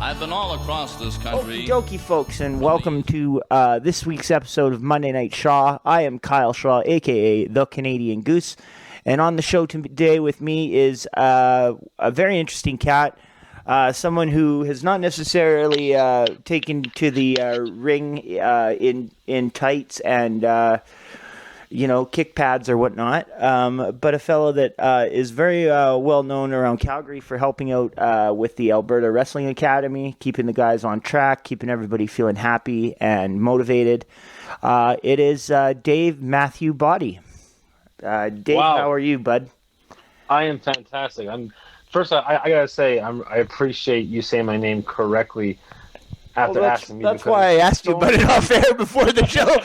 I've been all across this country. Okie dokie, folks, and welcome to this week's episode of Monday Night Shaw. I am Kyle Shaw, a.k.a. The Canadian Goose, and on the show today with me is a very interesting cat, someone who has not necessarily taken to the ring in tights and kick pads or whatnot, but a fellow that is very well known around Calgary for helping out with the Alberta Wrestling Academy, keeping the guys on track, keeping everybody feeling happy and motivated. It is Dave Matthew Boddy. Dave, wow. How are you, bud? I am fantastic. I gotta say, I appreciate you saying my name correctly after asking me. That's why I asked you about it off air before the show.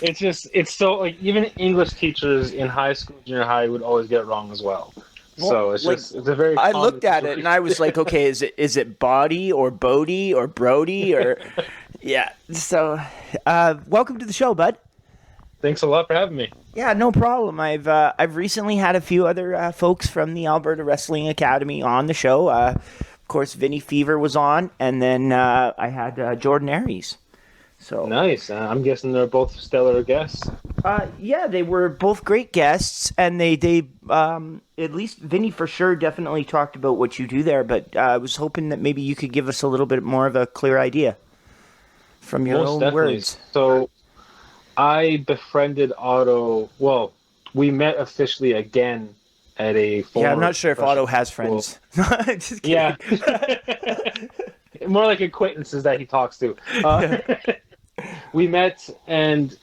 It's so, like, even English teachers in high school, junior high would always get it wrong as well. So it's a very. I looked at it and I was like, okay, is it Boddy or Boddy or Brody or yeah? So, welcome to the show, bud. Thanks a lot for having me. Yeah, no problem. I've recently had a few other folks from the Alberta Wrestling Academy on the show. Of course, Vinny Fever was on, and then I had Jordan Aries. So nice. I'm guessing they're both stellar guests. Yeah, they were both great guests, and they at least Vinny for sure definitely talked about what you do there. But I was hoping that maybe you could give us a little bit more of a clear idea from your own words. So I befriended Otto. Well, we met officially again at a former. Yeah, I'm not sure if Otto has friends. Just kidding. Yeah. More like acquaintances that he talks to. We met and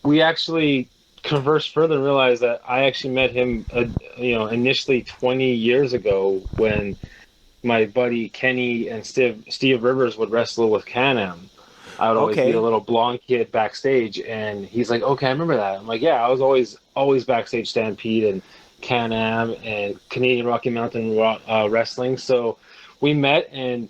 we actually conversed further and realized that I actually met him, initially 20 years ago when my buddy Kenny and Steve Rivers would wrestle with Can-Am. I would always be a little blonde kid backstage, and he's like, "Okay, I remember that." I'm like, "Yeah, I was always backstage Stampede and Can-Am and Canadian Rocky Mountain Wrestling." So we met, and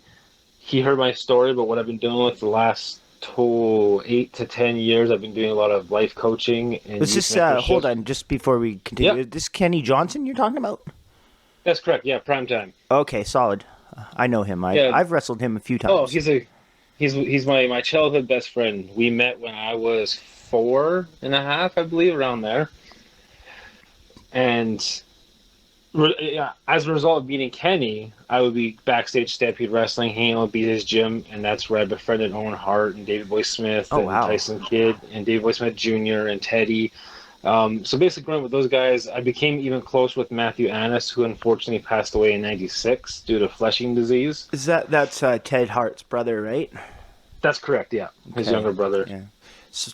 he heard my story about what I've been doing with the last 8 to 10 years. I've been doing a lot of life coaching. And was this, hold on, just before we continue, Is this Kenny Johnson you're talking about? That's correct, yeah, prime time. Okay, solid. I know him. I've wrestled him a few times. Oh, he's my childhood best friend. We met when I was 4.5, I believe, around there. And as a result of meeting Kenny, I would be backstage Stampede Wrestling, hanging out at BJ's gym, and that's where I befriended Owen Hart and David Boy Smith Tyson Kidd and David Boy Smith Jr. and Teddy. So basically, growing up with those guys, I became even close with Matthew Annis, who unfortunately passed away in '96 due to Fletching disease. That's Ted Hart's brother, right? That's correct. Yeah, his younger brother. Yeah. So,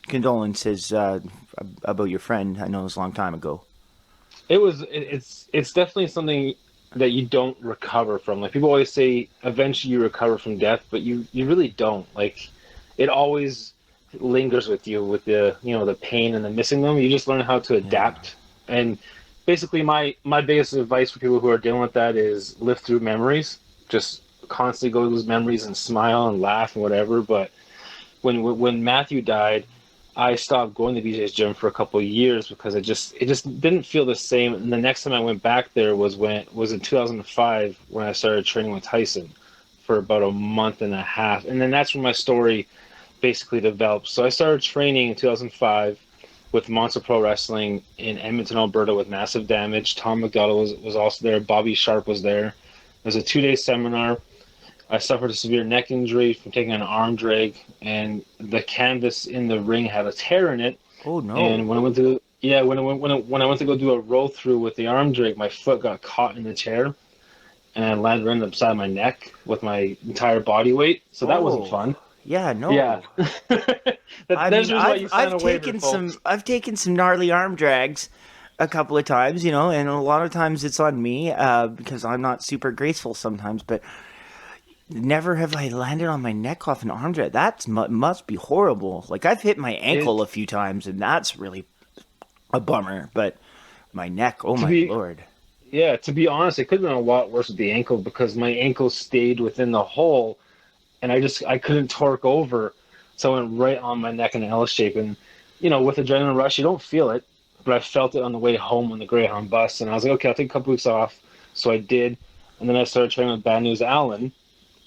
condolences about your friend. I know it was a long time ago. It's definitely something that you don't recover from. Like, people always say eventually you recover from death, but you really don't. Like, it always lingers with you with the pain and the missing them. You just learn how to adapt. And basically my biggest advice for people who are dealing with that is live through memories. Just constantly go to those memories and smile and laugh and whatever. But when Matthew died, I stopped going to BJ's gym for a couple of years because it just didn't feel the same. And the next time I went back there was in 2005 when I started training with Tyson for about a month and a half. And then that's when my story basically developed. So I started training in 2005 with Monster Pro Wrestling in Edmonton, Alberta with Massive Damage. Tom McDonald was also there. Bobby Sharp was there. It was a 2-day seminar. I suffered a severe neck injury from taking an arm drag, and the canvas in the ring had a tear in it. Oh no! And when I went to when I went to go do a roll through with the arm drag, my foot got caught in the chair, and I landed right on the side of my neck with my entire body weight. So that wasn't fun. Yeah, no. Yeah. I've taken some gnarly arm drags a couple of times, and a lot of times it's on me because I'm not super graceful sometimes, but never have I landed on my neck off an arm drag. That must be horrible. Like, I've hit my ankle a few times, and that's really a bummer. But my neck, Lord. Yeah, to be honest, it could have been a lot worse with the ankle because my ankle stayed within the hole, and I couldn't torque over, so I went right on my neck in an L shape. And with adrenaline rush, you don't feel it, but I felt it on the way home on the Greyhound bus, and I was like, okay, I'll take a couple weeks off. So I did. and then I started training with Bad News Allen,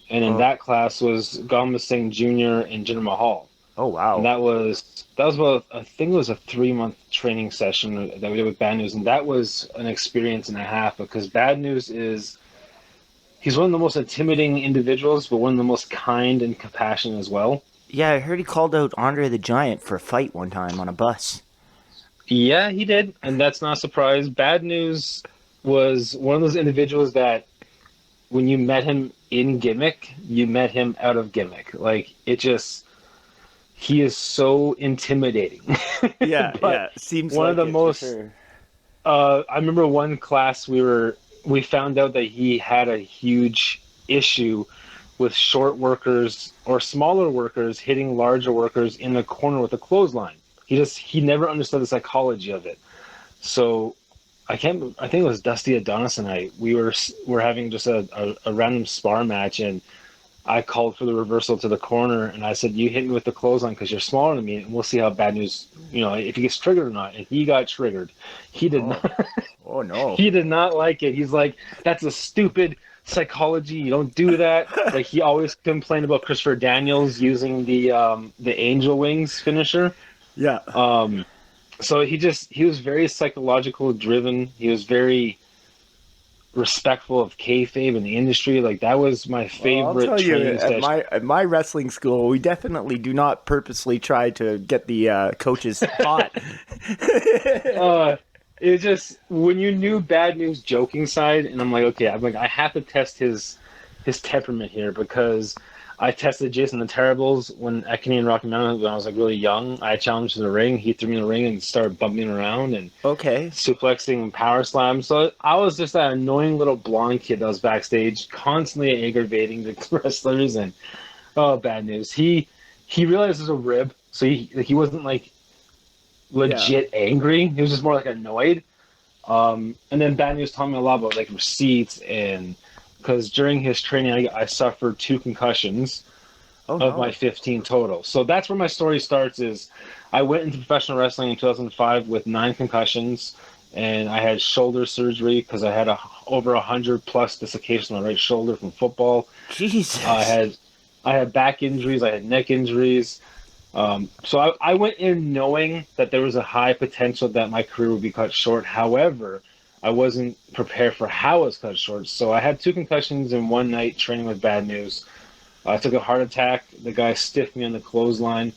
and in Oh, that class was Gamba Singh Jr. and Jinder Mahal. oh And wow. that was about, I think it was a 3 month training session that we did with Bad News, and that was an experience and a half because Bad News is he's one of the most intimidating individuals, but one of the most kind and compassionate as well. Yeah, I heard he called out Andre the Giant for a fight one time on a bus. Yeah, he did, and that's not a surprise. Bad News was one of those individuals that when you met him in gimmick, you met him out of gimmick. Like it just he is so intimidating. Yeah, But yeah, seems one of like the it for most sure. I remember one class we found out that he had a huge issue with short workers or smaller workers hitting larger workers in the corner with a clothesline. He never understood the psychology of it. So I think it was Dusty Adonis and I were having just a random spar match, and I called for the reversal to the corner, and I said, "You hit me with the clothesline because you're smaller than me, and we'll see how Bad News, if he gets triggered or not." And he got triggered. He did Oh, not. oh no. He did not like it. He's like, "That's a stupid psychology. You don't do that." Like he always complained about Christopher Daniels using the angel wings finisher. Yeah. Um, so he was very psychological driven. He was very respectful of kayfabe in the industry. Like that was my Well, I'll favorite tell you, training session. at my wrestling school, we definitely do not purposely try to get the coaches hot. uh it just when you knew Bad News joking side, and I'm like I have to test his temperament here because I tested Jason the Terribles when at Canadian Rocky Mountain when I was like really young. I challenged in the ring. He threw me in the ring and started bumping around and Okay. suplexing and power slam. So I was just that annoying little blonde kid that was backstage, constantly aggravating the wrestlers. And oh, Bad News. He realized it was a rib, so he wasn't like Yeah. legit angry. He was just more like annoyed. And then Bad News taught me a lot about like receipts and because during his training I suffered 2 concussions Oh of my no. 15 total. So that's where my story starts. Is I went into professional wrestling in 2005 with 9 concussions, and I had shoulder surgery because I had over 100 plus dislocations on my right shoulder from football. I Jesus. had I had back injuries. I had neck injuries. So I went in knowing that there was a high potential that my career would be cut short. However, I wasn't prepared for how it was cut short. So I had 2 concussions in one night training with Bad News. I took a heart attack. The guy stiffed me on the clothesline,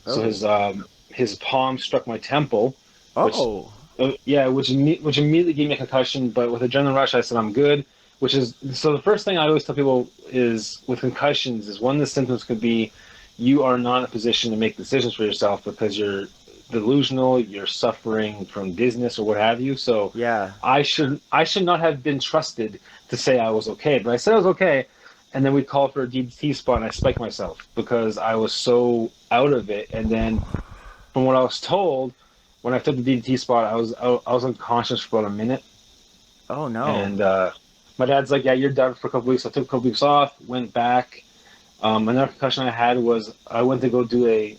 so Oh. his palm struck my temple, which Oh. which immediately gave me a concussion. But with adrenaline rush, I said I'm good. Which is so the first thing I always tell people is with concussions is one of the symptoms could be you are not in a position to make decisions for yourself because you're delusional, you're suffering from dizziness or what have you. So Yeah. I should not have been trusted to say I was okay, but I said I was okay, and then we called for a DDT spot, and I spiked myself because I was so out of it. And then from what I was told, when I took the DDT spot, I was unconscious for about a minute, Oh no. and my dad's like, "Yeah, you're done for a couple weeks." I took a couple weeks off, went back. Another concussion I had was I went to go do a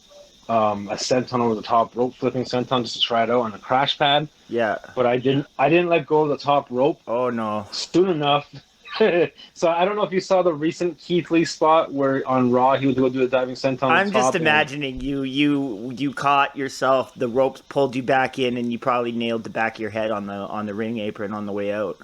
senton over the top rope, flipping senton just to try it out on the crash pad, Yeah. but I didn't let go of the top rope Oh no. soon enough. So I don't know if you saw the recent Keith Lee spot where on Raw he would go do a diving senton on I'm the just top. And imagining you caught yourself, the ropes pulled you back in, and you probably nailed the back of your head on the ring apron on the way out.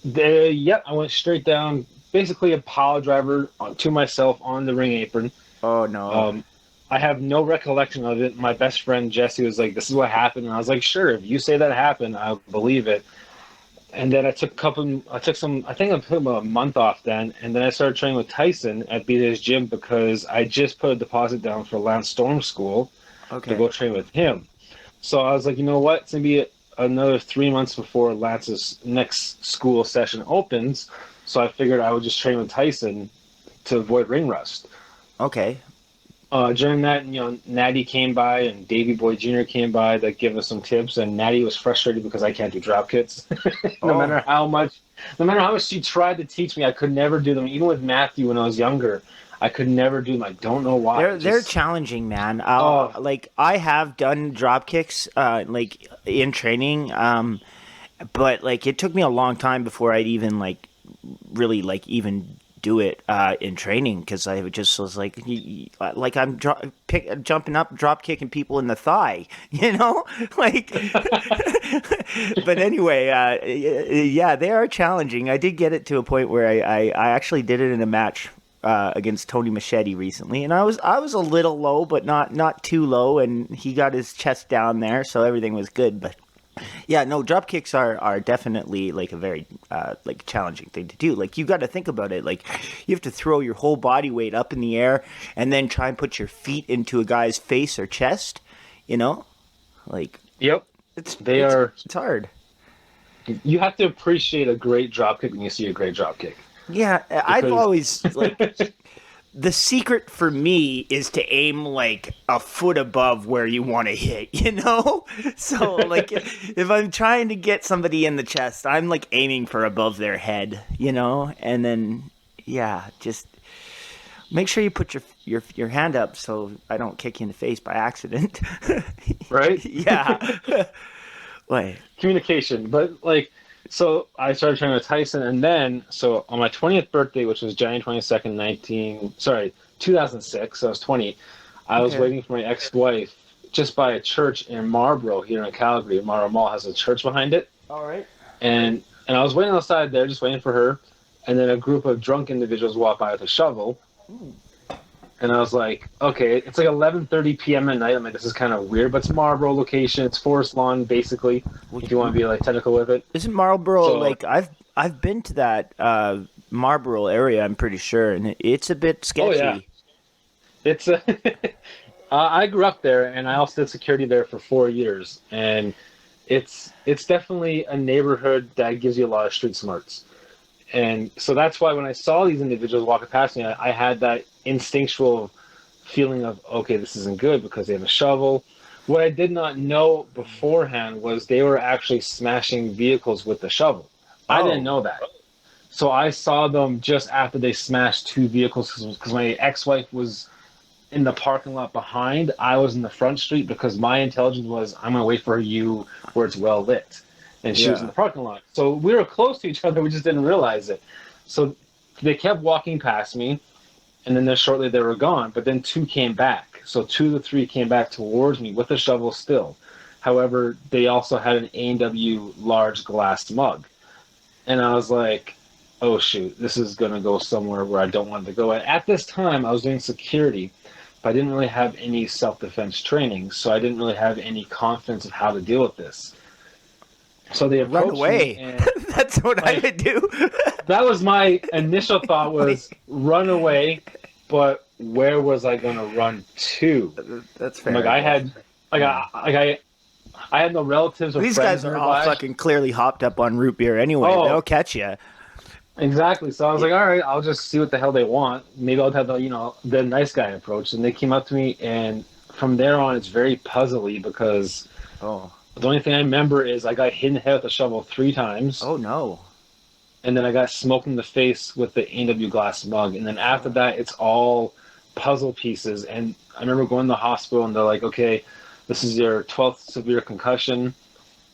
I went straight down, basically a pile driver to myself on the ring apron. Oh no. Um, I have no recollection of it. My best friend Jesse was like, "This is what happened," and I was like, "Sure, if you say that happened, I'll believe it." And then I took some, I think I took about a month off then, and then I started training with Tyson at BJ's gym because I just put a deposit down for Lance Storm School to Okay. go train with him. So I was like, you know what? It's gonna be another 3 months before Lance's next school session opens. So I figured I would just train with Tyson to avoid ring rust. Okay. During that, Natty came by and Davey Boy Jr. came by to give us some tips, and Natty was frustrated because I can't do drop kicks. no Oh, matter how much, no matter how much she tried to teach me, I could never do them. Even with Matthew when I was younger, I could never do them. I don't know why. they're challenging, man. Oh, Like I have done drop kicks, like in training, but like it took me a long time before I'd even like really like even do it in training because I just was like, like I'm jumping up, drop kicking people in the thigh, like. But anyway, yeah, they are challenging. I did get it to a point where I actually did it in a match against Tony Machete recently, and I was a little low, but not too low, and he got his chest down there, so everything was good. But yeah, no, drop kicks are definitely like a very like challenging thing to do. Like you got to think about it. Like you have to throw your whole body weight up in the air and then try and put your feet into a guy's face or chest. Like Yep. it's hard. You have to appreciate a great drop kick when you see a great drop kick. Yeah, I've always like the secret for me is to aim like a foot above where you want to hit, So like if I'm trying to get somebody in the chest, I'm like aiming for above their head, and then just make sure you put your hand up so I don't kick you in the face by accident. Right? Yeah. Wait. Communication, but like. So I started training with Tyson, and then, so on my 20th birthday, which was January 22nd, 2006, so I was 20, I was waiting for my ex-wife just by a church in Marlborough here in Calgary. Marlborough Mall has a church behind it. All right. And I was waiting outside there, just waiting for her, and then a group of drunk individuals walked by with a shovel. Ooh. And I was like, okay, it's like 11:30 p.m. at night. I mean, this is kind of weird, but it's Marlborough location. It's Forest Lawn, basically, if you want to be like technical with it. Isn't Marlborough like I've been to that Marlborough area? I'm pretty sure, and it's a bit sketchy. Oh yeah, it's. I grew up there, and I also did security there for 4 years, and it's definitely a neighborhood that gives you a lot of street smarts. And so that's why when I saw these individuals walking past me, I had that instinctual feeling of, okay, this isn't good because they have a shovel. What I did not know beforehand was they were actually smashing vehicles with the shovel. Oh. I didn't know that. So I saw them just after they smashed 2 vehicles because my ex-wife was in the parking lot behind. I was in the front street because my intelligence was, I'm going to wait for you where it's well lit. And she was in the parking lot. So we were close to each other. We just didn't realize it. So they kept walking past me. And then shortly they were gone. But then 2 came back. So 2 of the 3 came back towards me with a shovel still. However, they also had an A&W large glass mug. And I was like, oh, shoot, this is going to go somewhere where I don't want it to go. And at this time, I was doing security. But I didn't really have any self-defense training. So I didn't really have any confidence of how to deal with this. So they approached run away. Me and, that's what I would do. That was my initial thought was run away, but where was I going to run to? That's fair. Like I had no relatives or these friends. These guys are all fucking clearly hopped up on root beer anyway. Oh, they'll catch you. Exactly. So I was like, all right, I'll just see what the hell they want. Maybe I'll have the nice guy approach. And they came up to me, and from there on, it's very puzzly because. Oh. The only thing I remember is I got hit in the head with a shovel 3 times. Oh, no. And then I got smoked in the face with the A&W glass mug. And then after that, it's all puzzle pieces. And I remember going to the hospital, and they're like, okay, this is your 12th severe concussion.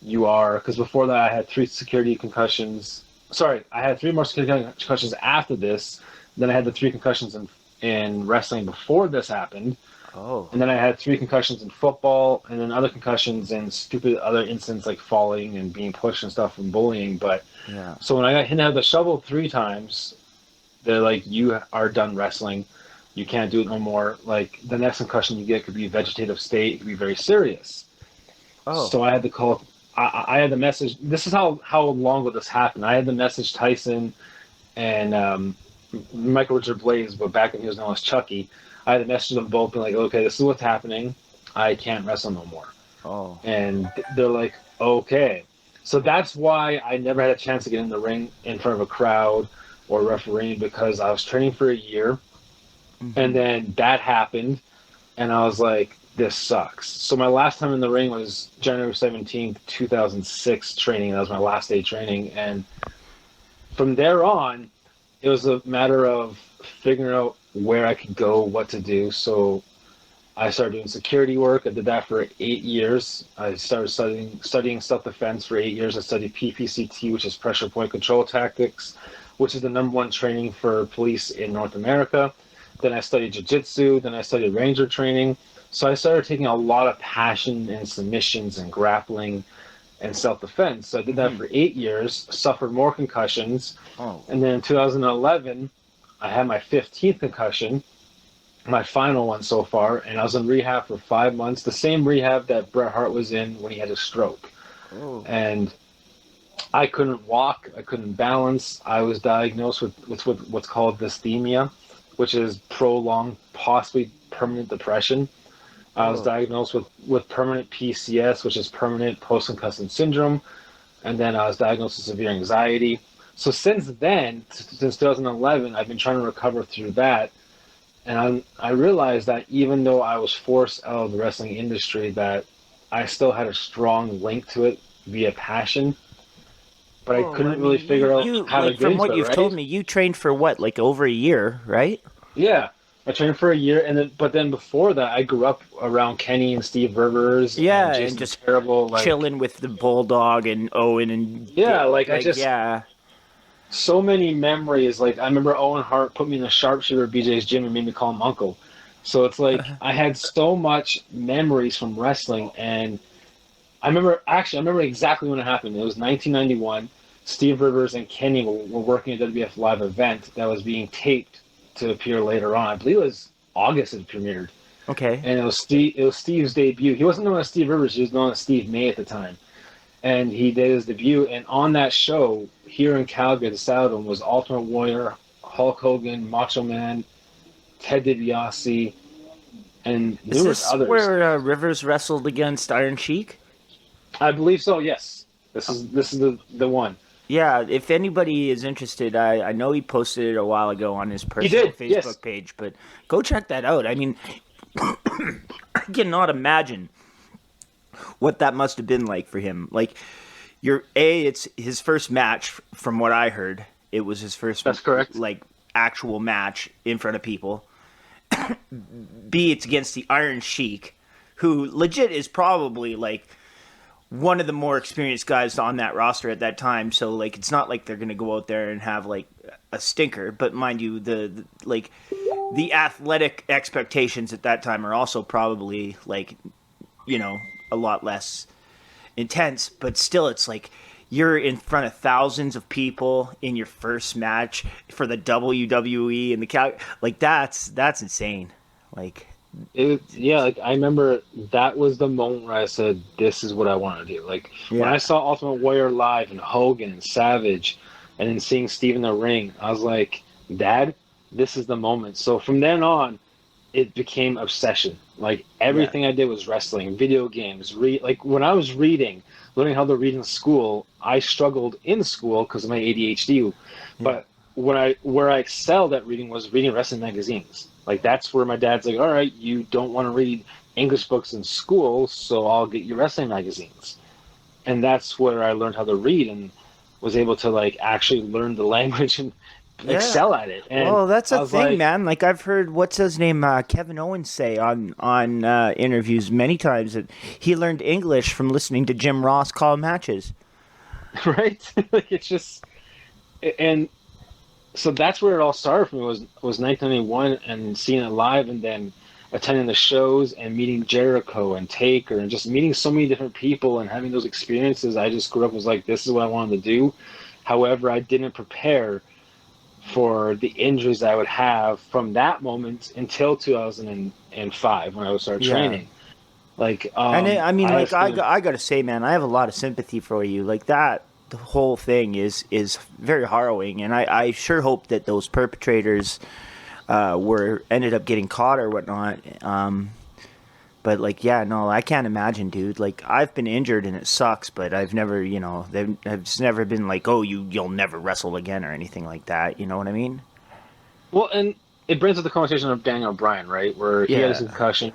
Because before that, I had 3 security concussions. Sorry, I had 3 more security concussions after this. Then I had the 3 concussions in wrestling before this happened. Oh. And then I had 3 concussions in football, and then other concussions and stupid other incidents like falling and being pushed and stuff and bullying. But so when I got hit with the shovel 3 times, they're like, "You are done wrestling. You can't do it no more. Like the next concussion you get could be a vegetative state. It could be very serious." Oh. So I had to call. I had the message. This is how long ago this happened. I had to message Tyson and Michael Richard Blaze, but back when he was known as Chucky. I had to message them both and like, okay, this is what's happening. I can't wrestle no more. Oh. And they're like, okay. So that's why I never had a chance to get in the ring in front of a crowd or refereeing because I was training for a year. Mm-hmm. And then that happened. And I was like, this sucks. So my last time in the ring was January 17th, 2006 training. That was my last day training. And from there on, it was a matter of figuring out where I could go, what to do. So I started doing security work. I did that for 8 years. I started studying self-defense for 8 years. I studied PPCT, which is pressure point control tactics. which is the #1 training for police in North America. Then I studied jiu-jitsu. Then I studied ranger training. So I started taking a lot of passion in submissions and grappling and self-defense. So I did that for 8 years, suffered more concussions. Oh. And then in 2011, I had my 15th concussion, my final one so far, and I was in rehab for 5 months, the same rehab that Bret Hart was in when he had a stroke. Oh. And I couldn't walk, I couldn't balance. I was diagnosed with what's called dysthymia, which is prolonged, possibly permanent depression. I was diagnosed with permanent PCS, which is permanent post-concussive syndrome, and then I was diagnosed with severe anxiety. So since then, since 2011, I've been trying to recover through that, and I realized that even though I was forced out of the wrestling industry, that I still had a strong link to it via passion, but I couldn't really figure out how to get from into what it, you've right? told me, you trained for what, like over a year, right? Yeah, I trained for a year, but then before that, I grew up around Kenny and Steve Rivers, Yeah, and and Jason just Terrible, like chilling with the Bulldog and Owen and yeah, like I just yeah. so many memories. Like I remember Owen Hart put me in the sharpshooter at BJ's gym and made me call him Uncle. So it's like I had so much memories from wrestling, and I remember exactly when it happened. It was 1991. Steve Rivers and Kenny were working at WWF Live event that was being taped to appear later on. I believe it was August it premiered, Okay. and it was Steve's debut. He wasn't known as Steve Rivers; he was known as Steve May at the time, and he did his debut. And on that show here in Calgary, the Saddledome was Ultimate Warrior, Hulk Hogan, Macho Man, Ted DiBiase, and Is numerous this others. where Rivers wrestled against Iron Sheik? I believe so. Yes, this is the one. Yeah, if anybody is interested, I know he posted it a while ago on his personal did, Facebook yes. page, but go check that out. I mean, I cannot imagine what that must have been like for him. Like, it's his first match, from what I heard. It was his first, That's correct, like, actual match in front of people. B, it's against the Iron Sheik, who legit is probably, like, one of the more experienced guys on that roster at that time. So, like, it's not like they're going to go out there and have, like, a stinker. But mind you, the athletic expectations at that time are also probably, like, you know, a lot less intense. But still, it's like you're in front of thousands of people in your first match for the WWE and like, that's insane. Like, like I remember that was the moment where I said, "This is what I want to do." Like when I saw Ultimate Warrior live and Hogan and Savage, and then seeing Steve in the ring, I was like, "Dad, this is the moment." So from then on, it became obsession. Like everything I did was wrestling, video games. Like when I was learning how to read in school, I struggled in school because of my ADHD. But where I excelled at reading was reading wrestling magazines. Like that's where my dad's like, all right, you don't want to read English books in school, so I'll get you wrestling magazines. And that's where I learned how to read and was able to like actually learn the language and excel at it. And well, that's a thing, like, man. Like I've heard, what's his name, Kevin Owens say on interviews many times that he learned English from listening to Jim Ross call matches. Right? Like it's just, and so that's where it all started for me was 1991 and seeing it live, and then attending the shows and meeting Jericho and Taker and just meeting so many different people and having those experiences. I just grew up was like, this is what I wanted to do. However, I didn't prepare for the injuries I would have from that moment until 2005 when I would start training. Like, I got to say, man, I have a lot of sympathy for you. Like that, the whole thing is very harrowing, and I sure hope that those perpetrators ended up getting caught or whatnot. But like, yeah, no, I can't imagine, dude. Like I've been injured and it sucks, but I've never, I've never been like, oh, you'll never wrestle again or anything like that. You know what I mean? Well, and it brings up the conversation of Daniel Bryan, right? Where he had his concussions,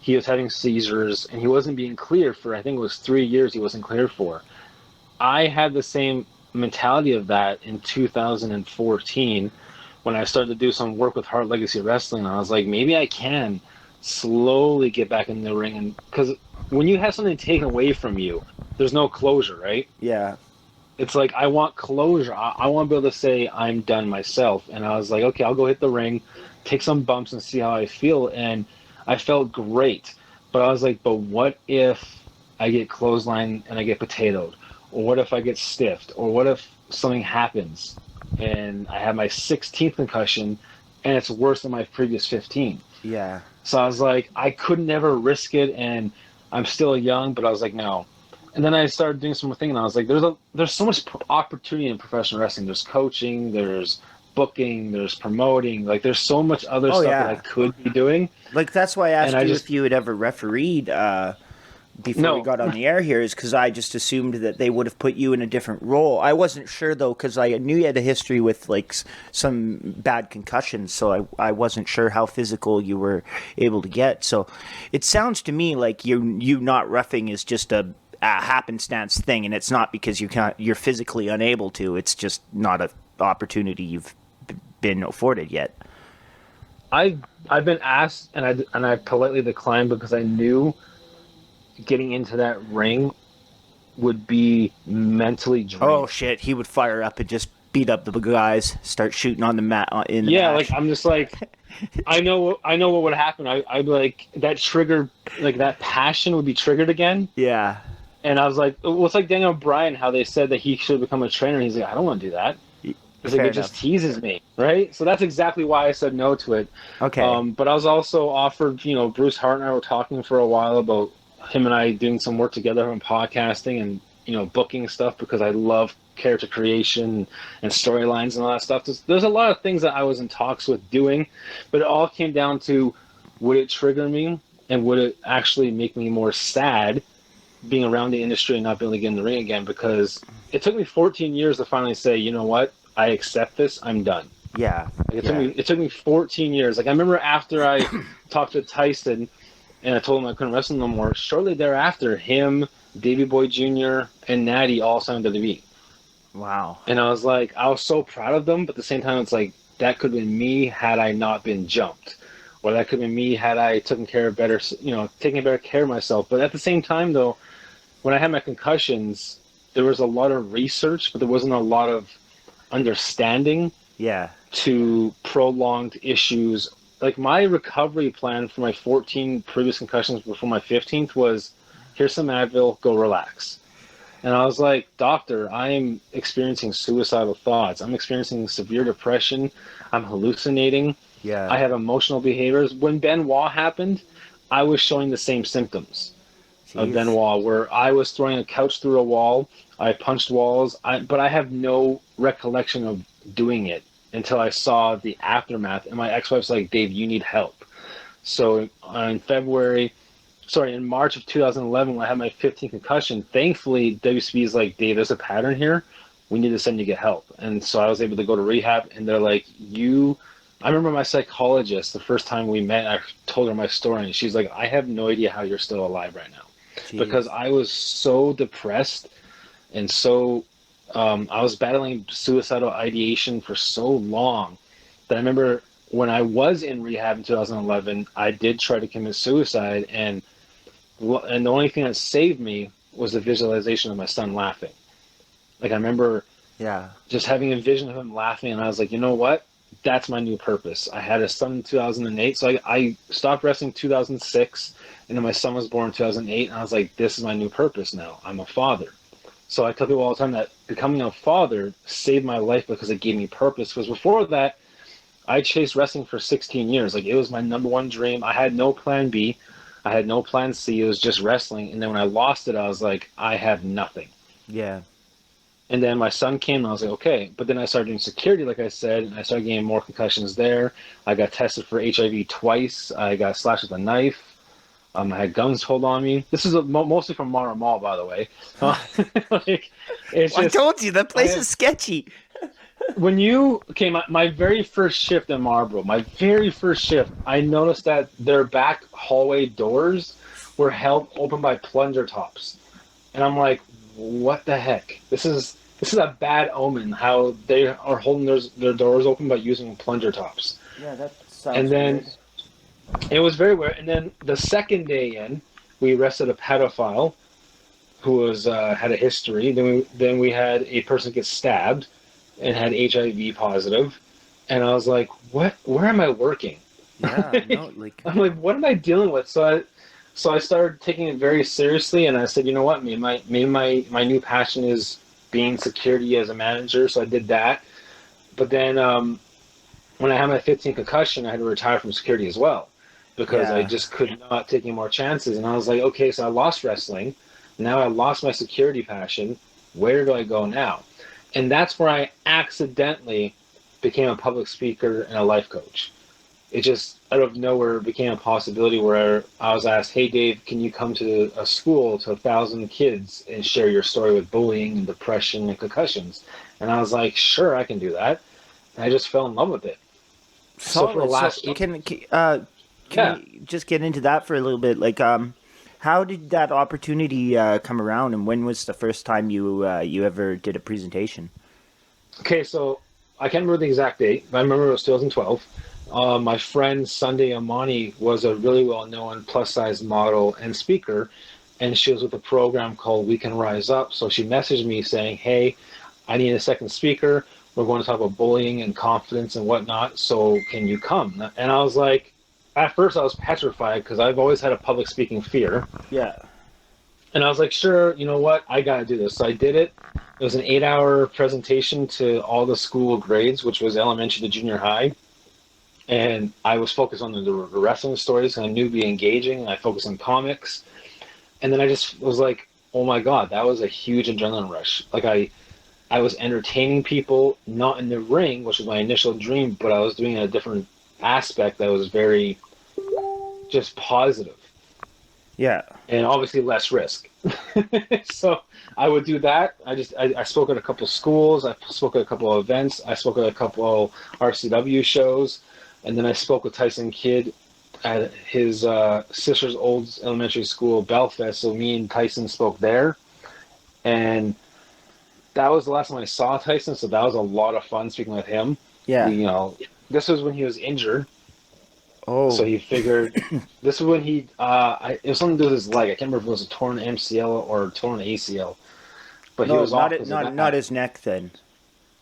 he was having seizures, and he wasn't being cleared for, I think it was 3 years he wasn't cleared for. I had the same mentality of that in 2014 when I started to do some work with Hard Legacy Wrestling. And I was like, maybe I can slowly get back in the ring. And because when you have something taken away from you, there's no closure, right? Yeah. it's like I want closure. I want to be able to say I'm done myself. And I was like, okay, I'll go hit the ring, take some bumps and see how I feel. And I felt great. But I was like, but what if I get clothesline and I get potatoed? Or what if I get stiffed? Or what if something happens and I have my 16th concussion and it's worse than my previous 15? Yeah. So I was like, I could never risk it, and I'm still young, but I was like, no. And then I started doing some more thinking, and I was like, there's so much opportunity in professional wrestling. There's coaching, there's booking, there's promoting. Like, there's so much other Oh stuff that I yeah. could be doing. Like that's why I And asked I you just if you had ever refereed before we no, got on the air here, is because I just assumed that they would have put you in a different role. I wasn't sure though, because I knew you had a history with like some bad concussions, so I wasn't sure how physical you were able to get. So it sounds to me like you not roughing is just a happenstance thing, and it's not because you're physically unable to. It's just not a opportunity you've been afforded yet. I've been asked, and I politely declined because I knew getting into that ring would be mentally draining. Oh shit, he would fire up and just beat up the guys, start shooting on the mat in the Yeah, match. like I'm just like I know what would happen. I'd be like that trigger, like that passion would be triggered again. Yeah. And I was like, well, it's like Daniel Bryan, how they said that he should become a trainer. And he's like, I don't want to do that. It's like Fair it just enough. teases me, right? So that's exactly why I said no to it. Okay. But I was also offered, Bruce Hart and I were talking for a while about him and I doing some work together on podcasting and booking stuff because I love character creation and storylines and all that stuff. There's a lot of things that I was in talks with doing, but it all came down to would it trigger me and would it actually make me more sad being around the industry and not being able to get in the ring again, because it took me 14 years to finally say, you know what, I accept this, I'm done. Yeah. Like Yeah. it took me 14 years. Like I remember after I talked to Tyson and I told him I couldn't wrestle no more, shortly thereafter, him, Davey Boy Jr., and Natty all signed to WWE. Wow. And I was like, I was so proud of them, but at the same time, it's like, that could have been me had I not been jumped. Or that could have been me had I taken better care of myself. But at the same time, though, when I had my concussions, there was a lot of research, but there wasn't a lot of understanding Yeah. to prolonged issues. Like my recovery plan for my 14 previous concussions before my 15th was, here's some Advil, go relax. And I was like, doctor, I am experiencing suicidal thoughts. I'm experiencing severe depression. I'm hallucinating. Yeah. I have emotional behaviors. When Benoit happened, I was showing the same symptoms of Jeez. Benoit, where I was throwing a couch through a wall. I punched walls, but I have no recollection of doing it until I saw the aftermath. And my ex-wife's like, Dave, you need help. So in March of 2011, when I had my 15th concussion, thankfully, WCB's like, Dave, there's a pattern here. We need to send you to get help. And so I was able to go to rehab, and they're like, I remember my psychologist, the first time we met, I told her my story, and she's like, I have no idea how you're still alive right now. Jeez. Because I was so depressed and so I was battling suicidal ideation for so long that I remember when I was in rehab in 2011, I did try to commit suicide, and the only thing that saved me was the visualization of my son laughing. Like I remember Yeah. just having a vision of him laughing, and I was like, you know what? That's my new purpose. I had a son in 2008, so I stopped wrestling in 2006, and then my son was born in 2008, and I was like, this is my new purpose now. I'm a father. So I tell people all the time that becoming a father saved my life because it gave me purpose. Because before that, I chased wrestling for 16 years. Like it was my number one dream. I had no plan B. I had no plan C. It was just wrestling. And then when I lost it, I was like, I have nothing. Yeah. And then my son came, and I was like, okay. But then I started doing security, like I said, and I started getting more concussions there. I got tested for HIV twice. I got slashed with a knife. I had guns pulled on me. This is mostly from Mara Mall, by the way. Like, it's I just, told you that place is sketchy. when you came, my very first shift in Marlboro, I noticed that their back hallway doors were held open by plunger tops, and I'm like, what the heck? This is a bad omen. How they are holding their doors open by using plunger tops. Yeah, that sounds And then weird. it was very weird. And then the second day in, we arrested a pedophile who was had a history. Then we had a person get stabbed and had HIV positive, and I was like, what? Where am I working? Yeah, no, like I'm like, what am I dealing with? So I started taking it very seriously, and I said, you know what? Maybe my new passion is being security as a manager. So I did that. But then when I had my 15th concussion, I had to retire from security as well because I yeah, just could not take any more chances. And I was like, okay, so I lost wrestling. Now I lost my security passion. Where do I go now? And that's where I accidentally became a public speaker and a life coach. It just out of nowhere became a possibility where I was asked, hey, Dave, can you come to a school to 1,000 kids and share your story with bullying and depression and concussions? And I was like, sure, I can do that. And I just fell in love with it. So for the solid. last So can yeah. we just get into that for a little bit? Like, how did that opportunity come around, and when was the first time you ever did a presentation? Okay, so I can't remember the exact date, but I remember it was 2012. My friend Sunday Amani was a really well-known plus-size model and speaker, and she was with a program called We Can Rise Up. So she messaged me saying, hey, I need a second speaker. We're going to talk about bullying and confidence and whatnot, so can you come? And I was like, at first I was petrified because I've always had a public speaking fear. Yeah, And I was like, sure, you know what? I got to do this. So I did it. It was an 8-hour presentation to all the school grades, which was elementary to junior high. And I was focused on the wrestling stories, and I knew it'd be engaging, and I focused on comics. And then I just was like, oh my God, that was a huge adrenaline rush. Like I was entertaining people, not in the ring, which was my initial dream, but I was doing a different aspect that was very just positive yeah, and obviously less risk. So I would do that. I spoke at a couple schools. I spoke at a couple of events. I spoke at a couple RCW shows, and then I spoke with Tyson Kidd at his sister's old elementary school, Belfast. So me and Tyson spoke there, and that was the last time I saw Tyson. So that was a lot of fun speaking with him. yeah. This was when he was injured. So Oh, he figured this is when it was something to do with his leg. I can't remember if it was a torn MCL or torn ACL, but he no, was off because of not that. his neck then.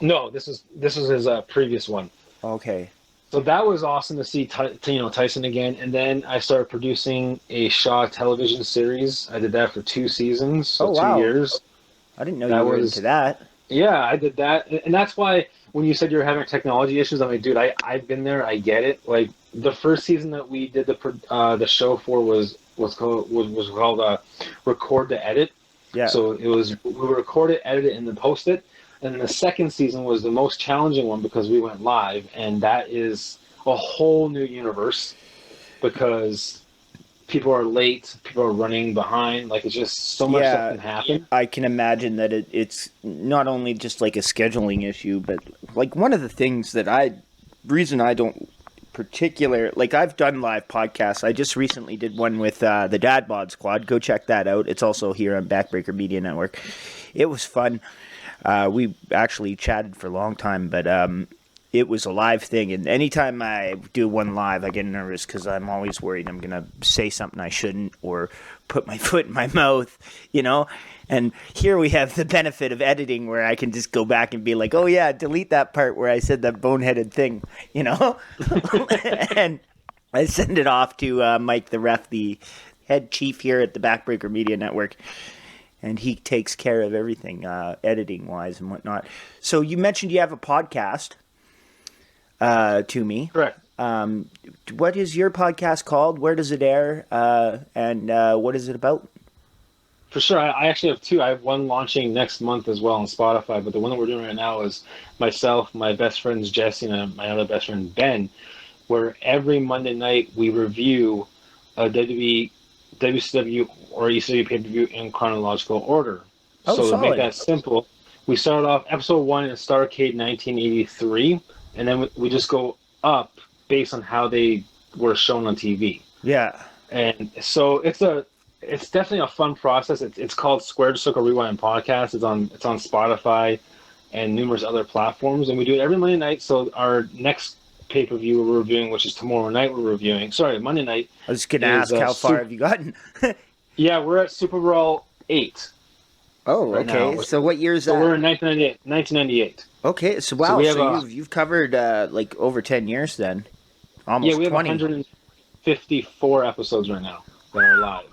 No, this was his previous one. Okay. So that was awesome to see Tyson again. And then I started producing a Shaw television series. I did that for 2 seasons, Oh so two wow, years. I didn't know you That were into was that. Yeah, I did that, and that's why when you said you were having technology issues, I'm like, dude, I've been there. I get it. Like the first season that we did the show for was called Record to Edit. Yeah. So we would record it, edit it, and then post it. And then the second season was the most challenging one because we went live, and that is a whole new universe because people are late, people are running behind. Like it's just so much that Yeah, can happen. I can imagine that it's not only just like a scheduling issue, but like one of the things that reason I don't particular, like I've done live podcasts. I just recently did one with the Dad Bod Squad. Go check that out. It's also here on Backbreaker Media Network. It was fun. We actually chatted for a long time, but it was a live thing. And anytime I do one live, I get nervous because I'm always worried I'm going to say something I shouldn't or put my foot in my mouth, you know? And here we have the benefit of editing where I can just go back and be like, oh, yeah, delete that part where I said that boneheaded thing, you know? And I send it off to Mike, the ref, the head chief here at the Backbreaker Media Network. And he takes care of everything, editing-wise and whatnot. So you mentioned you have a podcast to me. Correct. What is your podcast called? Where does it air? And what is it about? For sure. I actually have two. I have one launching next month as well on Spotify, but the one that we're doing right now is myself, my best friends Jesse, and my other best friend Ben, where every Monday night we review a WWE, WCW, or ECW pay-per-view in chronological order. Oh, So to make solid. that simple, we started off episode 1 in Starrcade 1983, and then we just go up based on how they were shown on TV. Yeah. And so it's definitely a fun process. It's called Squared Circle Rewind Podcast. It's on Spotify and numerous other platforms, and we do it every Monday night. So our next pay-per-view we're reviewing, which is tomorrow night, Monday night. I was going to ask, how far have you gotten? Yeah, we're at Super Bowl 8. Oh, right now. okay. So what year is So that? we're in 1998. 1998. Okay, so So wow, we so have you've covered like over 10 years then. yeah, Almost we have 20. 154 episodes right now that are live.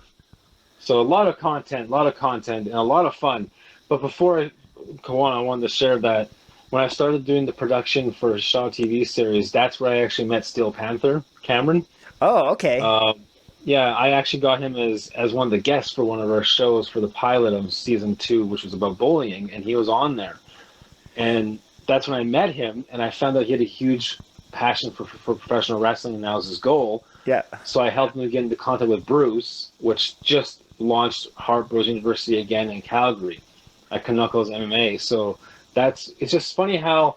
So a lot of content, and a lot of fun. But before I go on, I wanted to share that when I started doing the production for Shaw TV series, that's where I actually met Steel Panther, Cameron. Oh, okay. Um, yeah, I actually got him as one of the guests for one of our shows for the pilot of season 2, which was about bullying, and he was on there. And that's when I met him, and I found out he had a huge passion for professional wrestling, and that was his goal. Yeah. So I helped him get into contact with Bruce, which just launched Hart Bros University again in Calgary at Knuckles MMA. So it's just funny how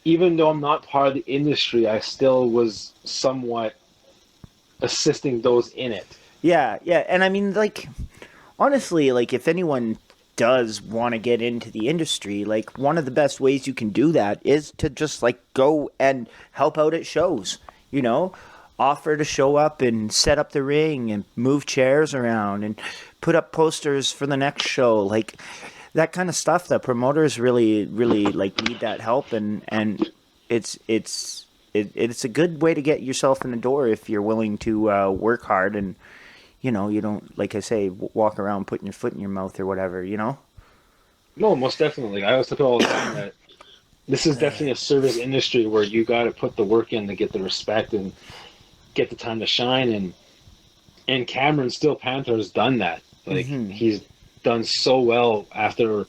even though I'm not part of the industry, I still was somewhat assisting those in it. Yeah, yeah. And I mean, like, honestly, like, if anyone does want to get into the industry, like, one of the best ways you can do that is to just, like, go and help out at shows, you know? Offer to show up and set up the ring and move chairs around and put up posters for the next show. Like, that kind of stuff that promoters really, really, like, need that help. And it's a good way to get yourself in the door if you're willing to work hard and, you know, you don't, like I say, walk around putting your foot in your mouth or whatever, you know? No, most definitely. I always tell people all the time that this is definitely a service industry where you got to put the work in to get the respect and get the time to shine. And Cameron Steel Panther has done that. Like he's done so well after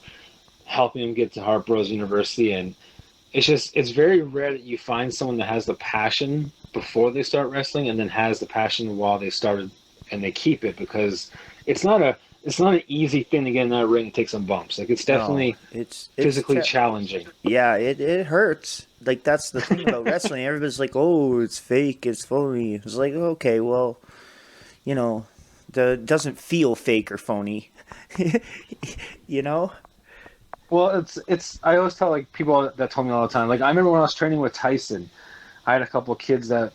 helping him get to Hart Bros University, and it's very rare that you find someone that has the passion before they start wrestling and then has the passion while they started and they keep it, because it's not an easy thing to get in that ring and take some bumps. Like it's definitely it's physically challenging. Yeah, it hurts. Like, that's the thing about wrestling. Everybody's like, "Oh, it's fake, it's phony." It's like, okay, well, you know, it doesn't feel fake or phony. You know? Well, it's. I always tell like people that told me all the time. Like I remember when I was training with Tyson, I had a couple of kids that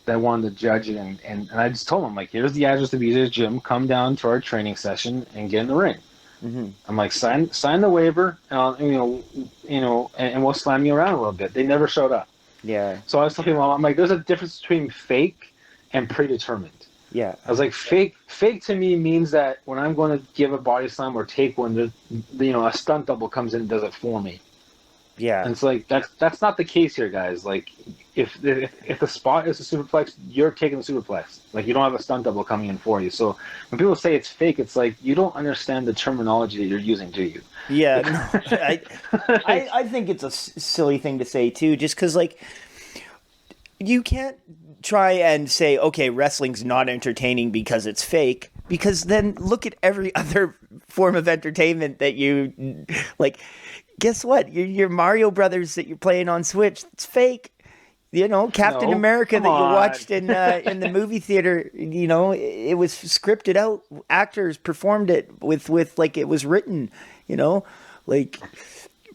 wanted to judge it, and I just told them like, here's the address to BJ's gym. Come down to our training session and get in the ring. Mm-hmm. I'm like, sign the waiver, and we'll slam you around a little bit. They never showed up. Yeah. So I was telling people, I'm like, there's a difference between fake and predetermined. Yeah. I was like, fake to me means that when I'm going to give a body slam or take one, a stunt double comes in and does it for me. Yeah. And it's like that's not the case here, guys. Like if the spot is a superplex, you're taking the superplex. Like you don't have a stunt double coming in for you. So when people say it's fake, it's like you don't understand the terminology that you're using, do you? Yeah. No, I think it's a silly thing to say too, just because like you can't try and say, okay, wrestling's not entertaining because it's fake, because then look at every other form of entertainment that you like. Guess what? Your Mario Brothers that you're playing on Switch, it's fake. You know, Captain America that you watched in the movie theater, you know, it was scripted out. Actors performed it with like it was written, you know, like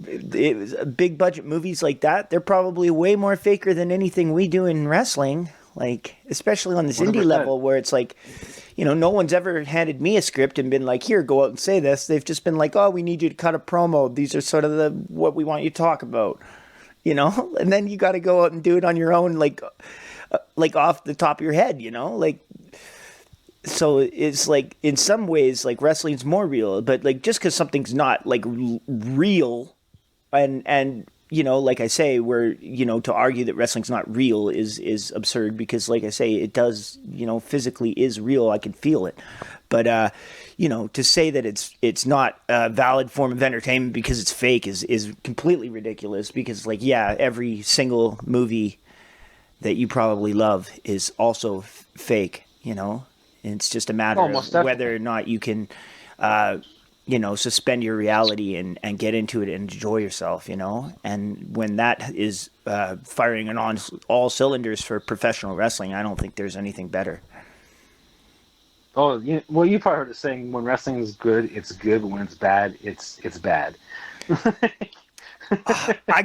it was big budget movies like that. They're probably way more faker than anything we do in wrestling. Like, especially on this 100%. Indie level where it's like, you know, no one's ever handed me a script and been like, here, go out and say this. They've just been like, oh, we need you to cut a promo. These are sort of what we want you to talk about, you know? And then you got to go out and do it on your own, like off the top of your head, you know? Like, so it's like, in some ways, like, wrestling's more real. But, like, just because something's not, like, real and you know, like I say, where, you know, to argue that wrestling's not real is absurd, because, like I say, it does, you know, physically is real. I can feel it. But, you know, to say that it's not a valid form of entertainment because it's fake is completely ridiculous, because, like, yeah, every single movie that you probably love is also fake, you know? And it's just a matter of whether or not you can, you know, suspend your reality and get into it and enjoy yourself, you know? And when that is firing on all cylinders for professional wrestling, I don't think there's anything better. Oh, well, you probably heard the saying, when wrestling is good, it's good, but when it's bad, it's bad. I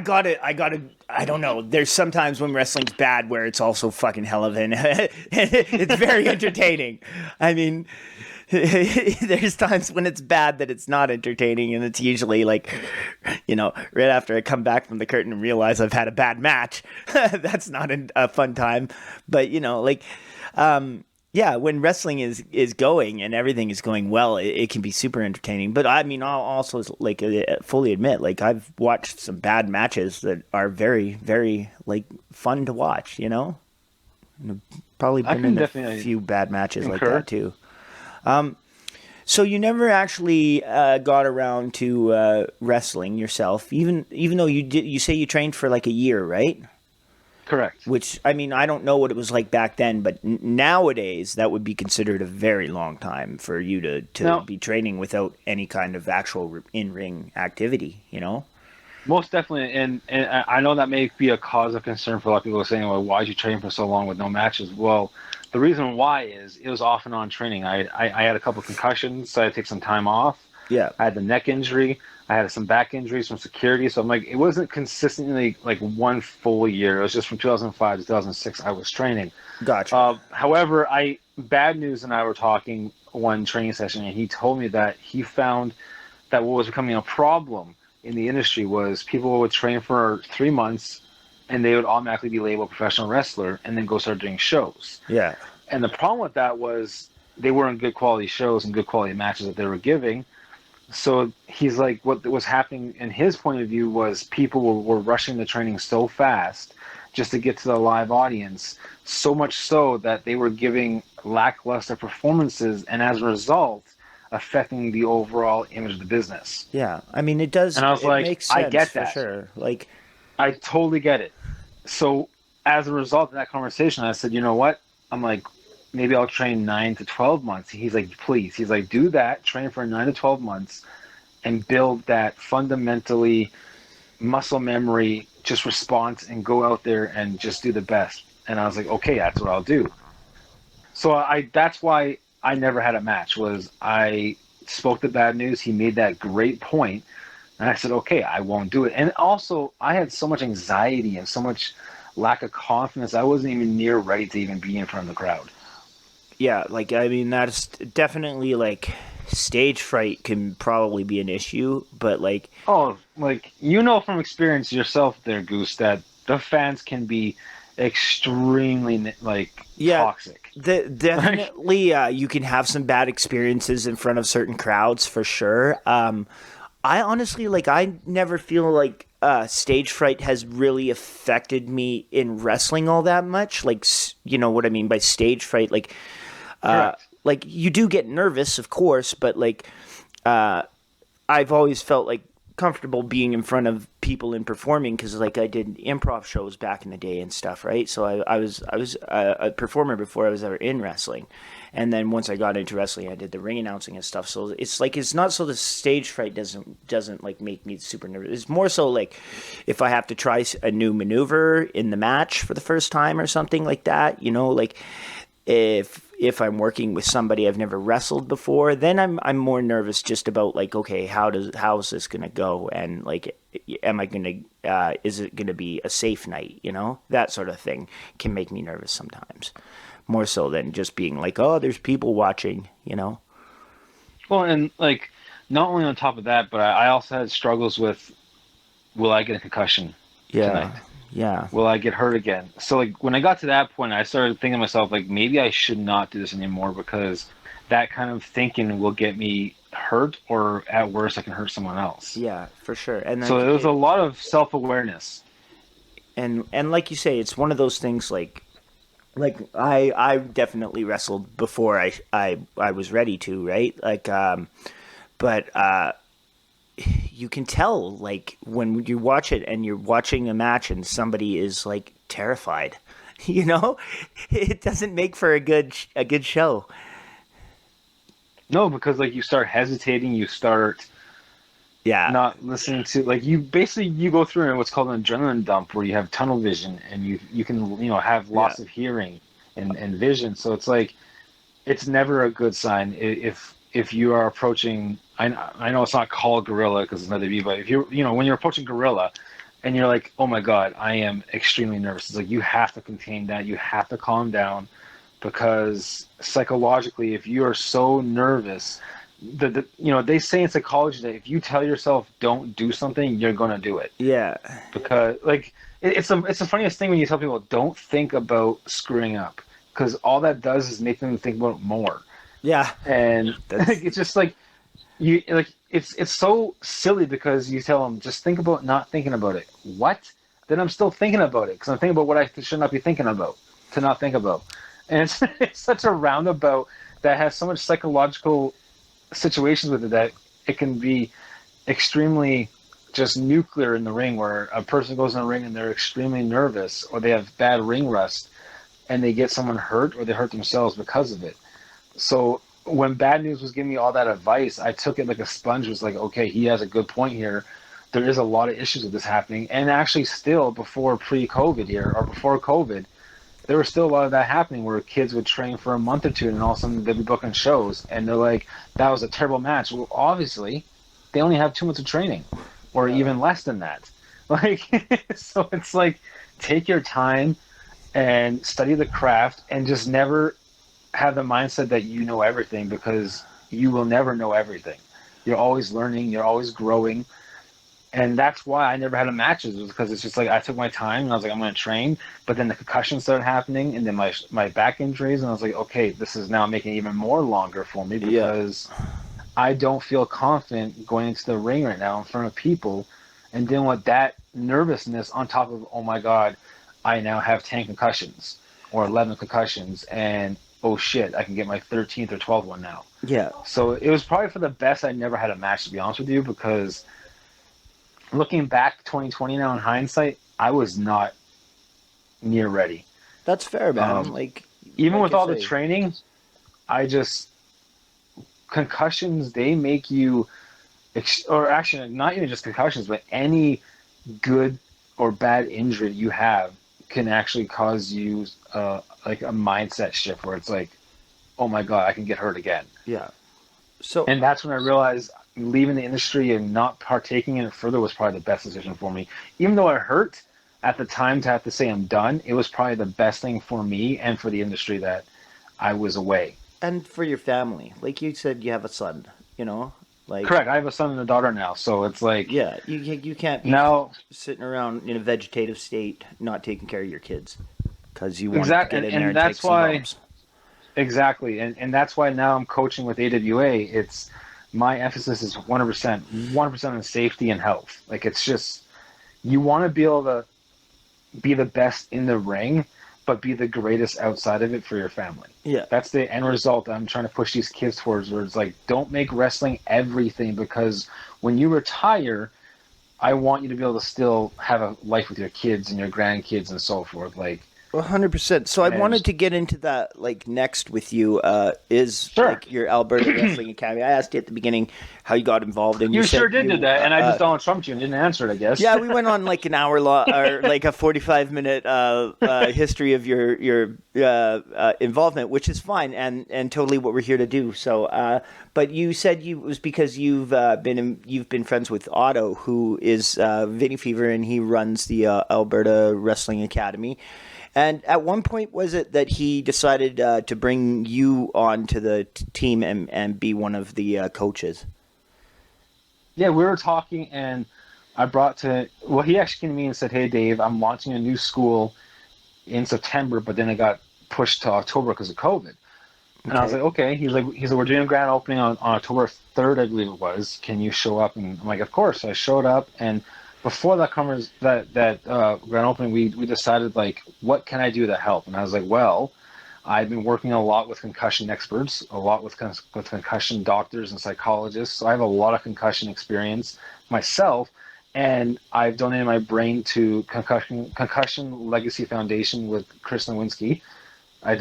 don't know. There's sometimes when wrestling's bad where it's also fucking hell of an, it's very entertaining. I mean, There's times when it's bad that it's not entertaining, and it's usually like, right after I come back from the curtain and realize I've had a bad match. That's not a fun time. But yeah, when wrestling is going and everything is going well, it can be super entertaining. But I mean, I'll also like fully admit, like I've watched some bad matches that are very, very like fun to watch. Probably been in a few bad matches like that too. So you never actually got around to wrestling yourself, even though you did. You say you trained for like a year, right? Correct. Which, I mean, I don't know what it was like back then, but nowadays that would be considered a very long time for you to be training without any kind of actual in-ring activity, Most definitely, and I know that may be a cause of concern for a lot of people saying, well, why did you train for so long with no matches? Well, the reason why is it was off and on training. I had a couple of concussions, so I had to take some time off. Yeah. I had the neck injury. I had some back injuries from security. So I'm like, it wasn't consistently like one full year. It was just from 2005 to 2006 I was training. Gotcha. However, Bad News and I were talking one training session, and he told me that he found that what was becoming a problem in the industry was people would train for 3 months and they would automatically be labeled professional wrestler and then go start doing shows. Yeah. And the problem with that was they weren't good quality shows and good quality matches that they were giving. So he's like, what was happening in his point of view was people were rushing the training so fast just to get to the live audience, so much so that they were giving lackluster performances, and as a result, affecting the overall image of the business. Yeah, I mean, it does. And I was like, makes sense, I get that. For sure. Like, I totally get it. So as a result of that conversation, I said, you know what? I'm like, maybe I'll train 9 to 12 months. He's like, please. He's like, do that. Train for 9 to 12 months and build that fundamentally muscle memory, just response, and go out there and just do the best. And I was like, okay, that's what I'll do. So that's why I never had a match. Was I spoke the Bad News. He made that great point, and I said, okay, I won't do it. And also, I had so much anxiety and so much lack of confidence. I wasn't even near ready to even be in front of the crowd. Yeah, like, I mean, that's definitely, like, stage fright can probably be an issue, but, like... Oh, like, from experience yourself there, Goose, that the fans can be extremely, toxic. Definitely, you can have some bad experiences in front of certain crowds, for sure. I honestly, I never feel like stage fright has really affected me in wrestling all that much. Like, you know what I mean by stage fright? Like, you do get nervous, of course, but, I've always felt, comfortable being in front of people and performing because, I did improv shows back in the day and stuff, right? So I was a performer before I was ever in wrestling. And then once I got into wrestling, I did the ring announcing and stuff. So it's not so the stage fright doesn't make me super nervous. It's more so if I have to try a new maneuver in the match for the first time or something like that, if I'm working with somebody I've never wrestled before, then I'm more nervous just about okay, how is this gonna go, and am I gonna is it gonna be a safe night? That sort of thing can make me nervous sometimes, more so than just being oh, there's people watching. Well, and not only on top of that, but I also had struggles with, will I get a concussion tonight? Yeah. Will I get hurt again? So when I got to that point, I started thinking to myself, maybe I should not do this anymore because that kind of thinking will get me hurt, or at worst, I can hurt someone else. Yeah, for sure. And then, so there was a lot of self-awareness. And like you say, it's one of those things I definitely wrestled before I was ready to, right? But you can tell when you watch it and you're watching a match and somebody is terrified, it doesn't make for a good show. No, because you start hesitating, you start not listening to you go through what's called an adrenaline dump, where you have tunnel vision and you can have loss of hearing and vision. So it's never a good sign if you are approaching. I know it's not called gorilla because it's another B, but if when you're approaching gorilla and you're oh my God, I am extremely nervous. It's you have to contain that. You have to calm down. because psychologically, if you are so nervous, they say in psychology that if you tell yourself don't do something, you're gonna do it. Yeah. Because like it's the funniest thing when you tell people don't think about screwing up, because all that does is make them think about it more. Yeah. And That's it's just like you like it's so silly because you tell them just think about not thinking about it. What? Then I'm still thinking about it because I'm thinking about what I should not be thinking about to not think about. And it's such a roundabout that has so much psychological situations with it that it can be extremely just nuclear in the ring, where a person goes in the ring and they're extremely nervous or they have bad ring rust and they get someone hurt or they hurt themselves because of it. So when Bad News was giving me all that advice, I took it like a sponge. It was like, okay, he has a good point here. There is a lot of issues with this happening. And actually still before pre-COVID here, or before COVID, there was still a lot of that happening where kids would train for a month or two and all of a sudden they'd be booking shows and they're like, that was a terrible match. Well, obviously, they only have 2 months of training or even less than that. Like, so it's like, take your time and study the craft and just never have the mindset that you know everything, because you will never know everything. You're always learning, you're always growing. And that's why I never had a matches, was because it's just like I took my time and I was like, I'm going to train. But then the concussions started happening and then my back injuries. And I was like, okay, this is now making it even more longer for me because I don't feel confident going into the ring right now in front of people and dealing with that nervousness on top of, oh my God, I now have 10 concussions or 11 concussions. And oh shit, I can get my 13th or 12th one now. Yeah. So it was probably for the best I never had a match, to be honest with you, because looking back 2020 now in hindsight, I was not near ready. That's fair, man. Like even with all say. the training, concussions, they make you, or actually not even just concussions, but any good or bad injury you have can actually cause you like a mindset shift where it's like, oh my God, I can get hurt again. Yeah. And that's when I realized leaving the industry and not partaking in it further was probably the best decision for me. Even though it hurt at the time to have to say I'm done, it was probably the best thing for me and for the industry that I was away. And for your family. Like you said, you have a son, Like, correct. I have a son and a daughter now, so it's like, yeah, you can't be now sitting around in a vegetative state not taking care of your kids because you want exactly, to get in there and that's take some why bumps. exactly, and that's why now I'm coaching with AWA. It's my emphasis is 100% on safety and health. Like, it's just, you want to be able to be the best in the ring, but be the greatest outside of it for your family. Yeah. That's the end result I'm trying to push these kids towards, where it's like, don't make wrestling everything, because when you retire, I want you to be able to still have a life with your kids and your grandkids and so forth. Like, 100%. So I wanted to get into that like next with you. Is sure. Like your Alberta Wrestling Academy. I asked you at the beginning how you got involved, and you said sure did do that, and I just Donald Trumped you and didn't answer it, I guess. Yeah, we went on like an hour or like a 45-minute history of your involvement, which is fine and totally what we're here to do. So, but you said it was because you've been friends with Otto, who is Vinny Fever, and he runs the Alberta Wrestling Academy. And at one point, was it that he decided to bring you on to the team and be one of the coaches? Yeah, we were talking, and he actually came to me and said, hey, Dave, I'm launching a new school in September, but then it got pushed to October because of COVID. And I was like, okay. He's like, we're doing a grand opening on October 3rd, I believe it was. Can you show up? And I'm like, of course. So I showed up, and before that grand opening, we decided, like, what can I do to help? And I was like, well, I've been working a lot with concussion experts, a lot with concussion doctors and psychologists. So I have a lot of concussion experience myself, and I've donated my brain to Concussion Legacy Foundation with Chris Nowinski. I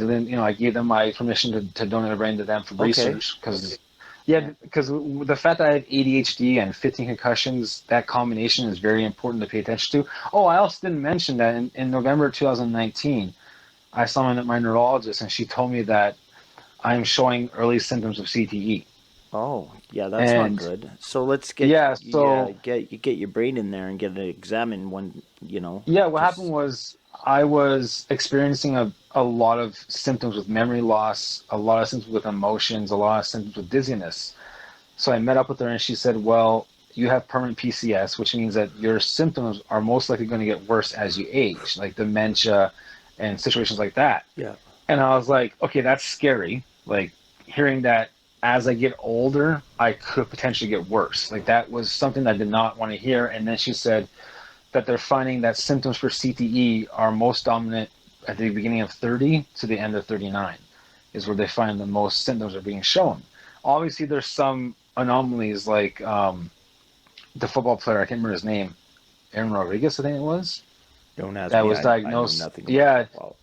gave them my permission to donate my brain to them for research, because the fact that I have ADHD and 15 concussions, that combination is very important to pay attention to. Oh, I also didn't mention that in November 2019, I saw my neurologist, and she told me that I'm showing early symptoms of CTE. Oh, yeah, that's not good. So let's get get your brain in there and get it examined. Yeah, what happened was I was experiencing a lot of symptoms with memory loss, a lot of symptoms with emotions, a lot of symptoms with dizziness. So I met up with her and she said, well, you have permanent PCS, which means that your symptoms are most likely going to get worse as you age, like dementia and situations like that. Yeah. And I was like, okay, that's scary. Like hearing that as I get older, I could potentially get worse. Like that was something that I did not want to hear. And then she said that they're finding that symptoms for CTE are most dominant at the beginning of 30 to the end of 39 is where they find the most symptoms are being shown. Obviously, there's some anomalies like the football player, I can't remember his name, Aaron Rodriguez, I think it was. Don't ask that me. was diagnosed. I know nothing Yeah, about football.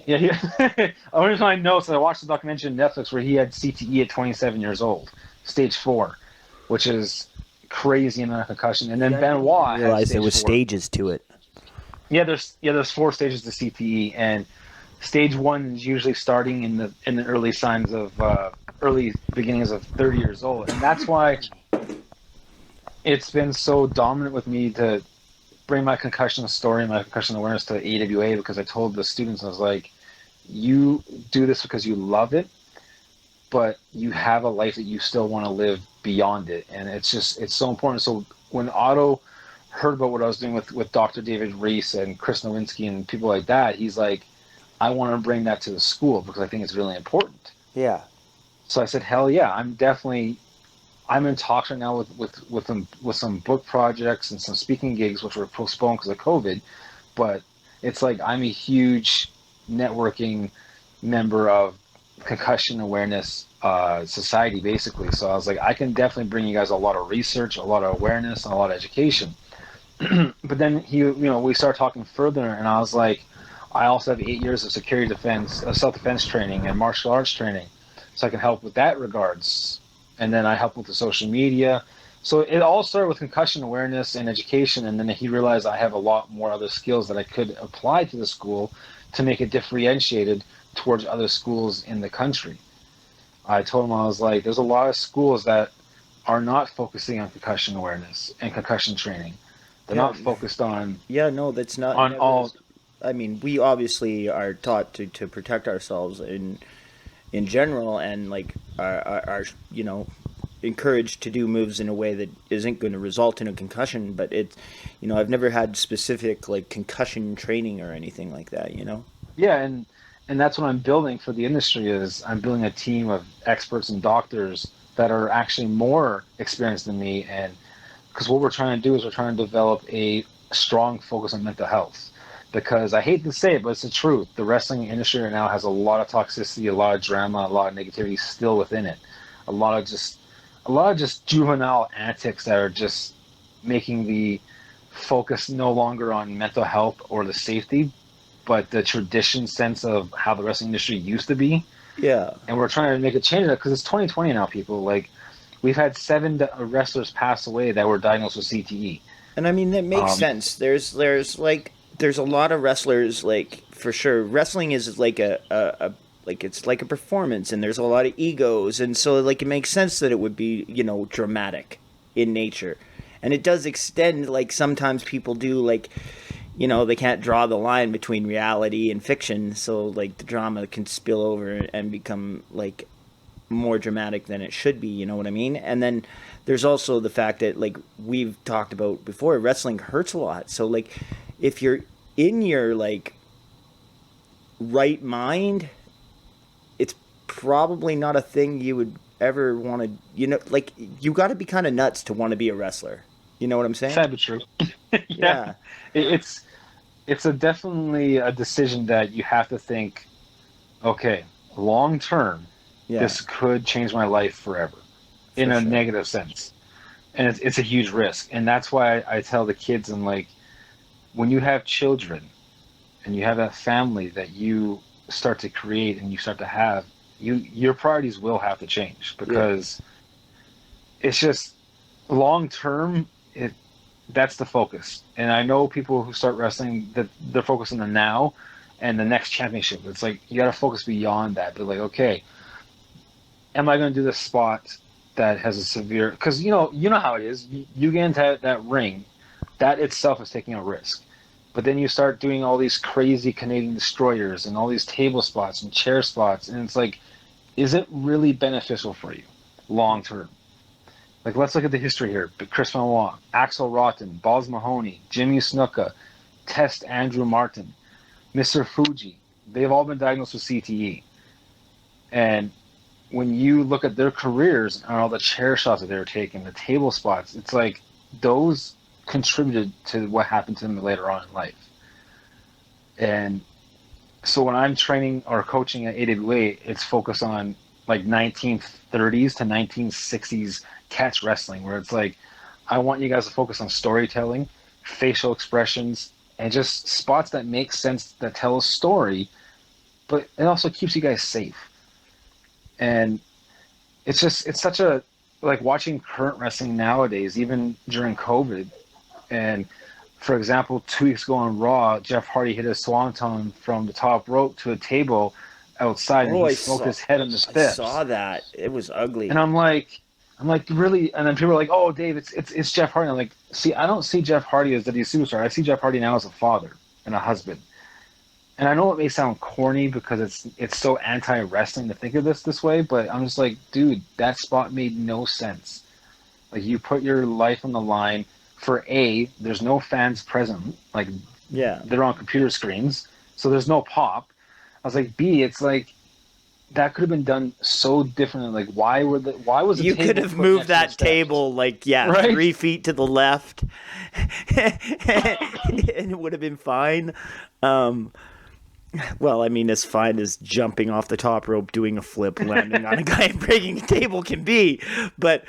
yeah. I only find notes. I watched the documentary on Netflix where he had CTE at 27 years old, stage 4, which is crazy amount of concussion. And then Benoit I realized had there was stage 4. stages to it. Yeah, there's 4 stages to CTE, and stage 1 is usually starting in the early signs of early beginnings of 30 years old, and that's why it's been so dominant with me to bring my concussion story, my concussion awareness to AWA, because I told the students, I was like, you do this because you love it, but you have a life that you still want to live beyond it, and it's so important. So when Otto heard about what I was doing with Dr. David Reese and Chris Nowinski and people like that, he's like, I want to bring that to the school because I think it's really important. Yeah. So I said, hell yeah, I'm in talks right now with some book projects and some speaking gigs, which were postponed because of COVID. But it's like I'm a huge networking member of concussion awareness society, basically. So I was like, I can definitely bring you guys a lot of research, a lot of awareness, and a lot of education. But then we started talking further, and I was like, I also have 8 years of security defense, self-defense training, and martial arts training, so I can help with that regards. And then I help with the social media. So it all started with concussion awareness and education, and then he realized I have a lot more other skills that I could apply to the school to make it differentiated towards other schools in the country. I told him, I was like, there's a lot of schools that are not focusing on concussion awareness and concussion training. They're not focused on That's not on all. I mean, we obviously are taught to protect ourselves in general, and like are encouraged to do moves in a way that isn't going to result in a concussion. But I've never had specific like concussion training or anything like that. Yeah, and that's what I'm building for the industry. Is I'm building a team of experts and doctors that are actually more experienced than me, and because what we're trying to do is we're trying to develop a strong focus on mental health. Because I hate to say it, but it's the truth. The wrestling industry right now has a lot of toxicity, a lot of drama, a lot of negativity still within it. A lot of just juvenile antics that are just making the focus no longer on mental health or the safety, but the tradition sense of how the wrestling industry used to be. Yeah. And we're trying to make a change because it's 2020 now, people. Like, we've had 7 wrestlers pass away that were diagnosed with CTE. And I mean, that makes sense. There's a lot of wrestlers, like, for sure. Wrestling is like it's like a performance, and there's a lot of egos, and so like it makes sense that it would be dramatic in nature, and it does extend. Like sometimes people do like they can't draw the line between reality and fiction, so like the drama can spill over and become like more dramatic than it should be, you know what I mean? And then there's also the fact that, like we've talked about before, wrestling hurts a lot. So like if you're in your like right mind, it's probably not a thing you would ever want to, like you got to be kind of nuts to want to be a wrestler. You know what I'm saying? Sad but true. Yeah. It's definitely a decision that you have to think, okay, long term, this could change my life forever in a negative sense. And it's a huge risk. And that's why I tell the kids, and like, when you have children and you have a family that you start to create and you start to have, your priorities will have to change, because it's just long term, that's the focus. And I know people who start wrestling that they're focused on the now and the next championship. It's like you got to focus beyond that. They're like, okay, am I going to do this spot that has a severe? Because you know how it is. You get into that ring, that itself is taking a risk. But then you start doing all these crazy Canadian destroyers and all these table spots and chair spots, and it's like, is it really beneficial for you long term? Like, let's look at the history here. Chris Benoit, Axel Rotten, Balls Mahoney, Jimmy Snuka, Test Andrew Martin, Mr. Fuji. They've all been diagnosed with CTE. And when you look at their careers and all the chair shots that they were taking, the table spots, it's like those contributed to what happened to them later on in life. And so when I'm training or coaching at AWA, it's focused on like 1930s to 1960s catch wrestling, where it's like, I want you guys to focus on storytelling, facial expressions, and just spots that make sense, that tell a story, but it also keeps you guys safe. And it's such a, like, watching current wrestling nowadays, even during COVID. And for example, 2 weeks ago on Raw, Jeff Hardy hit a swanton from the top rope to a table outside, and he smoked his head on the steps. I saw that. It was ugly. And I'm like, really? And then people are like, oh, Dave, it's Jeff Hardy. I'm like, see, I don't see Jeff Hardy as the superstar. I see Jeff Hardy now as a father and a husband. And I know it may sound corny because it's so anti-wrestling to think of this way, but I'm just like, dude, that spot made no sense. Like, you put your life on the line for A, there's no fans present. Like, yeah, they're on computer screens, so there's no pop. I was like, B, it's like, that could have been done so differently. Like, why was the you table could have put moved next that to the table like, yeah, right? 3 feet to the left, and it would have been fine. Well, I mean, as fine as jumping off the top rope, doing a flip, landing on a guy and breaking a table can be. But,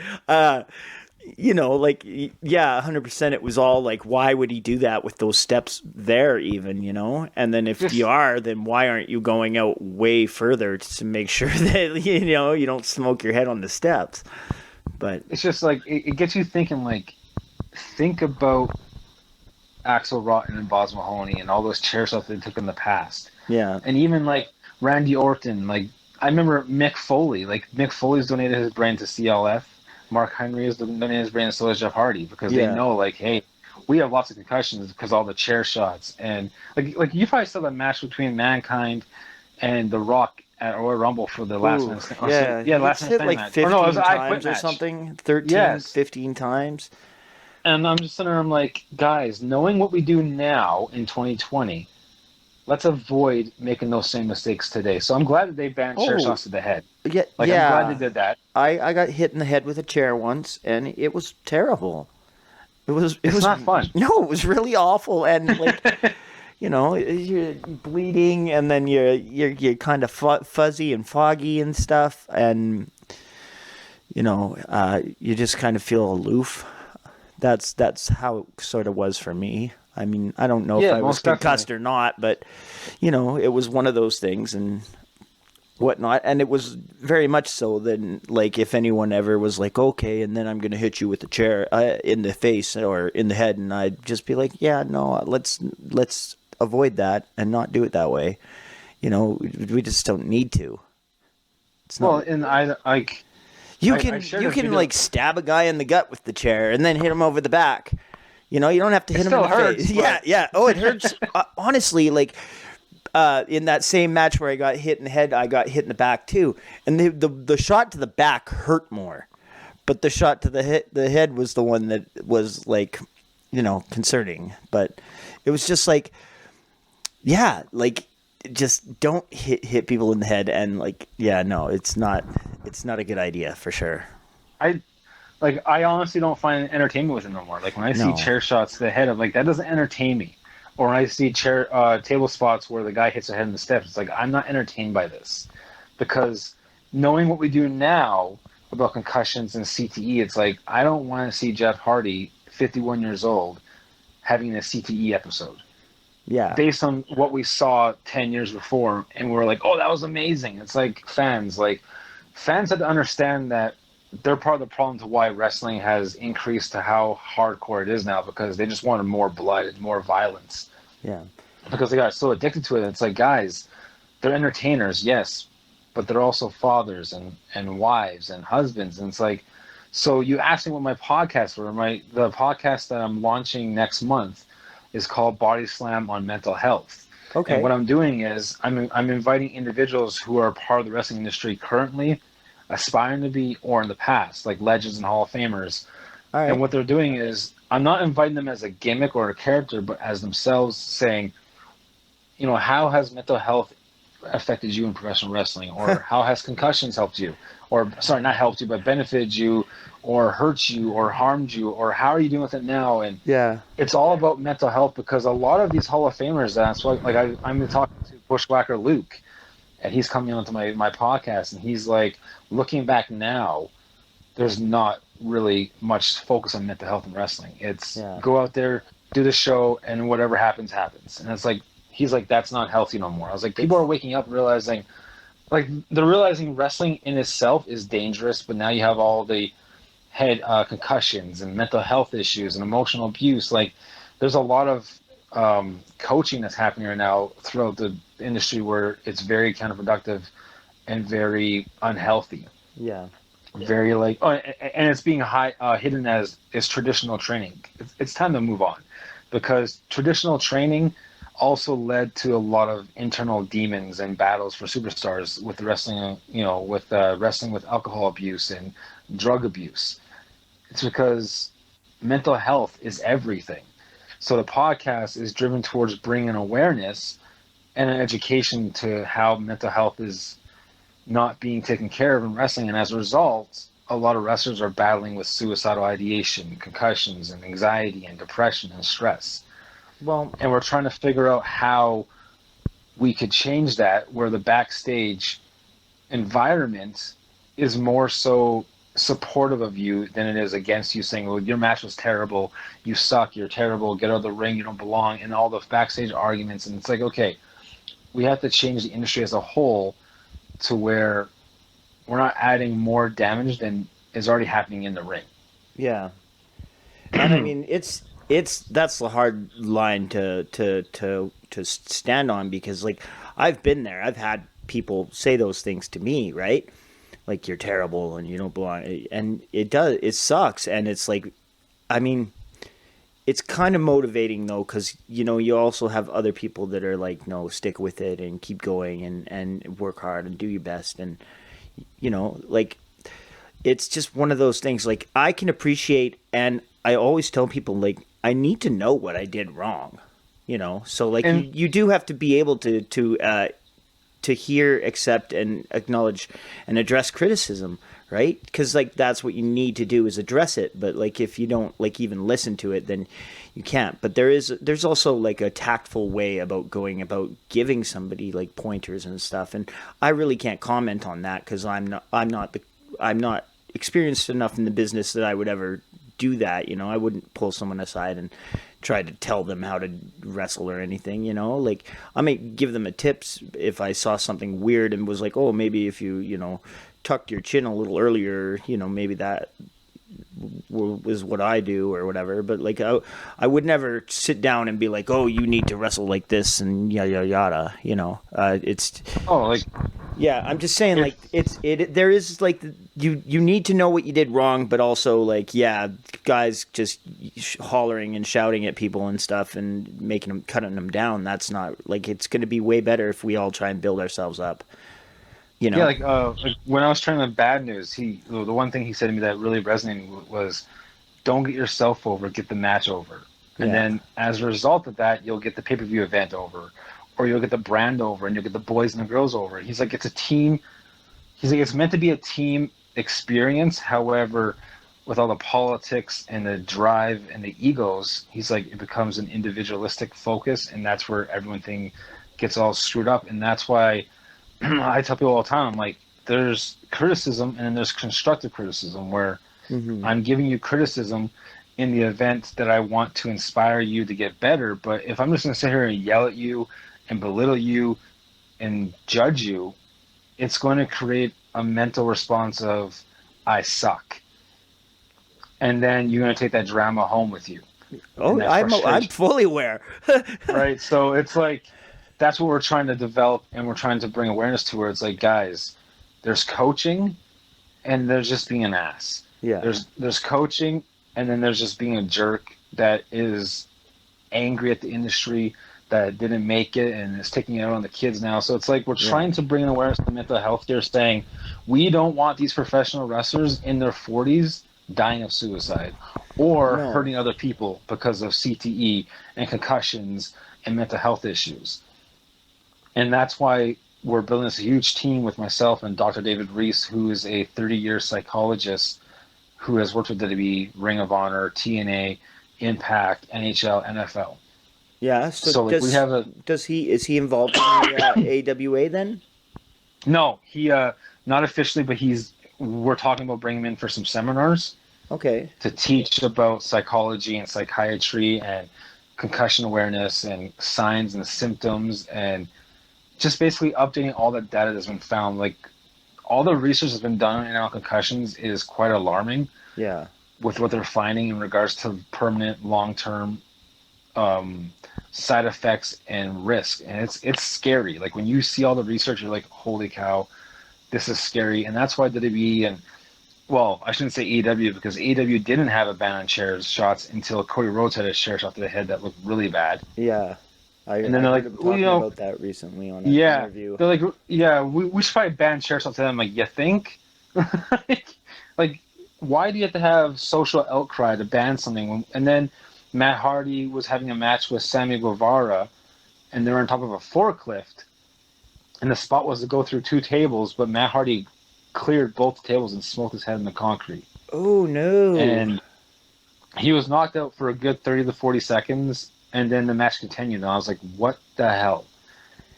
you know, like, yeah, 100% it was all like, why would he do that with those steps there even, you know? And then if you are, then why aren't you going out way further to make sure that, you know, you don't smoke your head on the steps? But it's just like, it gets you thinking, like, think about Axel Rotten and Boz Mahoney and all those chair shots they took in the past. yeah. And even like Randy Orton, like, I remember Mick Foley. Like, Mick Foley's donated his brain to CLF. Mark Henry has donated his brain, and so has Jeff Hardy, because they know, like, hey, we have lots of concussions because all the chair shots. And like you probably saw that match between Mankind and The Rock at Royal Rumble for the last man standing. Yeah, last man hit standing like match. 15 No, it was times or match. something. 13, yes. 15 times. And I'm just sitting there, I'm like, guys, knowing what we do now in 2020, let's avoid making those same mistakes today. So I'm glad that they banned chair shots to the head. Yeah, like, I'm glad they did that. I got hit in the head with a chair once, and it was terrible. It was not fun. No, it was really awful, and like, you know, you're bleeding, and then you're kind of fuzzy and foggy and stuff, and you know, you just kind of feel aloof. That's how it sort of was for me. I mean, I don't know if I was concussed or not, but you know, it was one of those things and whatnot. And it was very much so that, like, if anyone ever was like, okay, and then I'm going to hit you with a chair in the face or in the head, and I'd just be like, yeah, no, let's avoid that and not do it that way. You know, we just don't need to. It's not. Well, and I like. You can like stab a guy in the gut with the chair and then hit him over the back. You know, you don't have to hit him in the face. Yeah. Oh, it hurts. Honestly, like in that same match where I got hit in the head, I got hit in the back too. And the shot to the back hurt more, but the shot to the head was the one that was, like, you know, concerning. But it was just like, yeah, like, just don't hit people in the head. And like, yeah, no, it's not a good idea for sure. I honestly don't find entertainment with it no more. Like, when I see chair shots to the head, I'm like, that doesn't entertain me. Or when I see table spots where the guy hits their head in the steps, it's like, I'm not entertained by this. Because knowing what we do now about concussions and CTE, it's like, I don't want to see Jeff Hardy, 51 years old, having a CTE episode. Yeah. Based on what we saw 10 years before, and we're like, oh, that was amazing. It's like, fans have to understand that they're part of the problem to why wrestling has increased to how hardcore it is now, because they just wanted more blood and more violence. Yeah. Because they got so addicted to it. It's like, guys, they're entertainers, yes, but they're also fathers and wives and husbands. And it's like, so you asked me what my podcasts were. The podcast that I'm launching next month is called BoddySlam on mental health. Okay. And what I'm doing is I'm inviting individuals who are part of the wrestling industry currently, aspiring to be, or in the past, like legends and Hall of Famers. All And right. what they're doing is I'm not inviting them as a gimmick or a character, but as themselves, saying, how has mental health affected you in professional wrestling, or how has concussions helped you, or sorry, not helped you, but benefited you, or hurt you, or harmed you, or how are you doing with it now? And Yeah. it's all about mental health, because a lot of these Hall of Famers, that's why, like I'm talking to Bushwhacker Luke, and he's coming onto my podcast, and he's like, looking back now, there's not really much focus on mental health in wrestling. It's go out there, do the show, and whatever happens, happens. And it's like, he's like, that's not healthy no more. I was like, people are waking up and realizing, like, they're realizing wrestling in itself is dangerous, but now you have all the head concussions and mental health issues and emotional abuse. Like, there's a lot of coaching that's happening right now throughout the industry where it's very counterproductive and very unhealthy. Yeah. Very like, and it's being hidden as traditional training. It's time to move on, because traditional training also led to a lot of internal demons and battles for superstars with the wrestling, with wrestling with alcohol abuse and drug abuse. It's because mental health is everything. So the podcast is driven towards bringing awareness and an education to how mental health is not being taken care of in wrestling, and as a result, a lot of wrestlers are battling with suicidal ideation, concussions, and anxiety, and depression, and stress. Well, and we're trying to figure out how we could change that, where the backstage environment is more so supportive of you than it is against you, saying, well, your match was terrible, you suck, you're terrible, get out of the ring, you don't belong, and all the backstage arguments. And it's like, okay, we have to change the industry as a whole to where we're not adding more damage than is already happening in the ring. Yeah. And I mean, that's the hard line to stand on, because like I've been there. I've had people say those things to me, right? Like, you're terrible and you don't belong, and it sucks. And it's like, I mean, it's kind of motivating though, because you also have other people that are like, no, stick with it and keep going and work hard and do your best. And like, it's just one of those things. Like, I can appreciate, and I always tell people, like, I need to know what I did wrong, so like, you do have to be able to hear, accept, and acknowledge and address criticism, right? Because like, that's what you need to do, is address it. But like, if you don't like even listen to it, then you can't. But there's also like a tactful way about going about giving somebody like pointers and stuff. And I really can't comment on that, because I'm not experienced enough in the business that I would ever do that. I wouldn't pull someone aside and try to tell them how to wrestle or anything. Like, I might give them a tips if I saw something weird and was like, oh, maybe if you tucked your chin a little earlier, maybe that was what I do or whatever. But like, I would never sit down and be like, oh, you need to wrestle like this and yada yada. It's yeah. I'm just saying, like, there is like, you need to know what you did wrong, but also like, yeah, guys just hollering and shouting at people and stuff and cutting them down. That's not like, it's going to be way better if we all try and build ourselves up. Yeah, like when I was trying to Bad News, the one thing he said to me that really resonated was, don't get yourself over, get the match over. And then as a result of that, you'll get the pay-per-view event over, or you'll get the brand over, and you'll get the boys and the girls over. He's like, it's a team. He's like, it's meant to be a team experience. However, with all the politics and the drive and the egos, he's like, it becomes an individualistic focus, and that's where everything gets all screwed up. And that's why I tell people all the time, I'm like, there's criticism and then there's constructive criticism, where I'm giving you criticism in the event that I want to inspire you to get better. But if I'm just going to sit here and yell at you and belittle you and judge you, it's going to create a mental response of, I suck. And then you're going to take that drama home with you. Oh, I'm fully aware. Right? So it's like, that's what we're trying to develop, and we're trying to bring awareness to, where it's like, guys, there's coaching and there's just being an ass. Yeah. There's coaching, and then there's just being a jerk that is angry at the industry that didn't make it and is taking it out on the kids now. So it's like we're trying to bring an awareness to mental health here, saying we don't want these professional wrestlers in their 40s dying of suicide or hurting other people because of CTE and concussions and mental health issues. And that's why we're building this huge team with myself and Dr. David Reese, who is a 30-year psychologist who has worked with WWE, Ring of Honor, TNA, Impact, NHL, NFL. Yeah. So like, is he involved in the AWA then? No, he not officially, but we're talking about bringing him in for some seminars. Okay. To teach about psychology and psychiatry and concussion awareness and signs and symptoms, and just basically updating all the data that's been found. Like, all the research that's been done on concussions is quite alarming. Yeah. With what they're finding in regards to permanent, long-term side effects and risk, and it's scary. Like, when you see all the research, you're like, holy cow, this is scary. And that's why WWE and, well, I shouldn't say AEW, because AEW didn't have a ban on chair shots until Cody Rhodes had a chair shot to the head that looked really bad. Yeah. And then they're like, talking about that recently on an interview. They're like, yeah, we should probably ban chair shots to them. Like, you think? like, why do you have to have social outcry to ban something? And then Matt Hardy was having a match with Sammy Guevara, and they were on top of a forklift, and the spot was to go through 2 tables, but Matt Hardy cleared both tables and smoked his head in the concrete. Oh, no. And he was knocked out for a good 30 to 40 seconds, and then the match continued. And I was like, what the hell?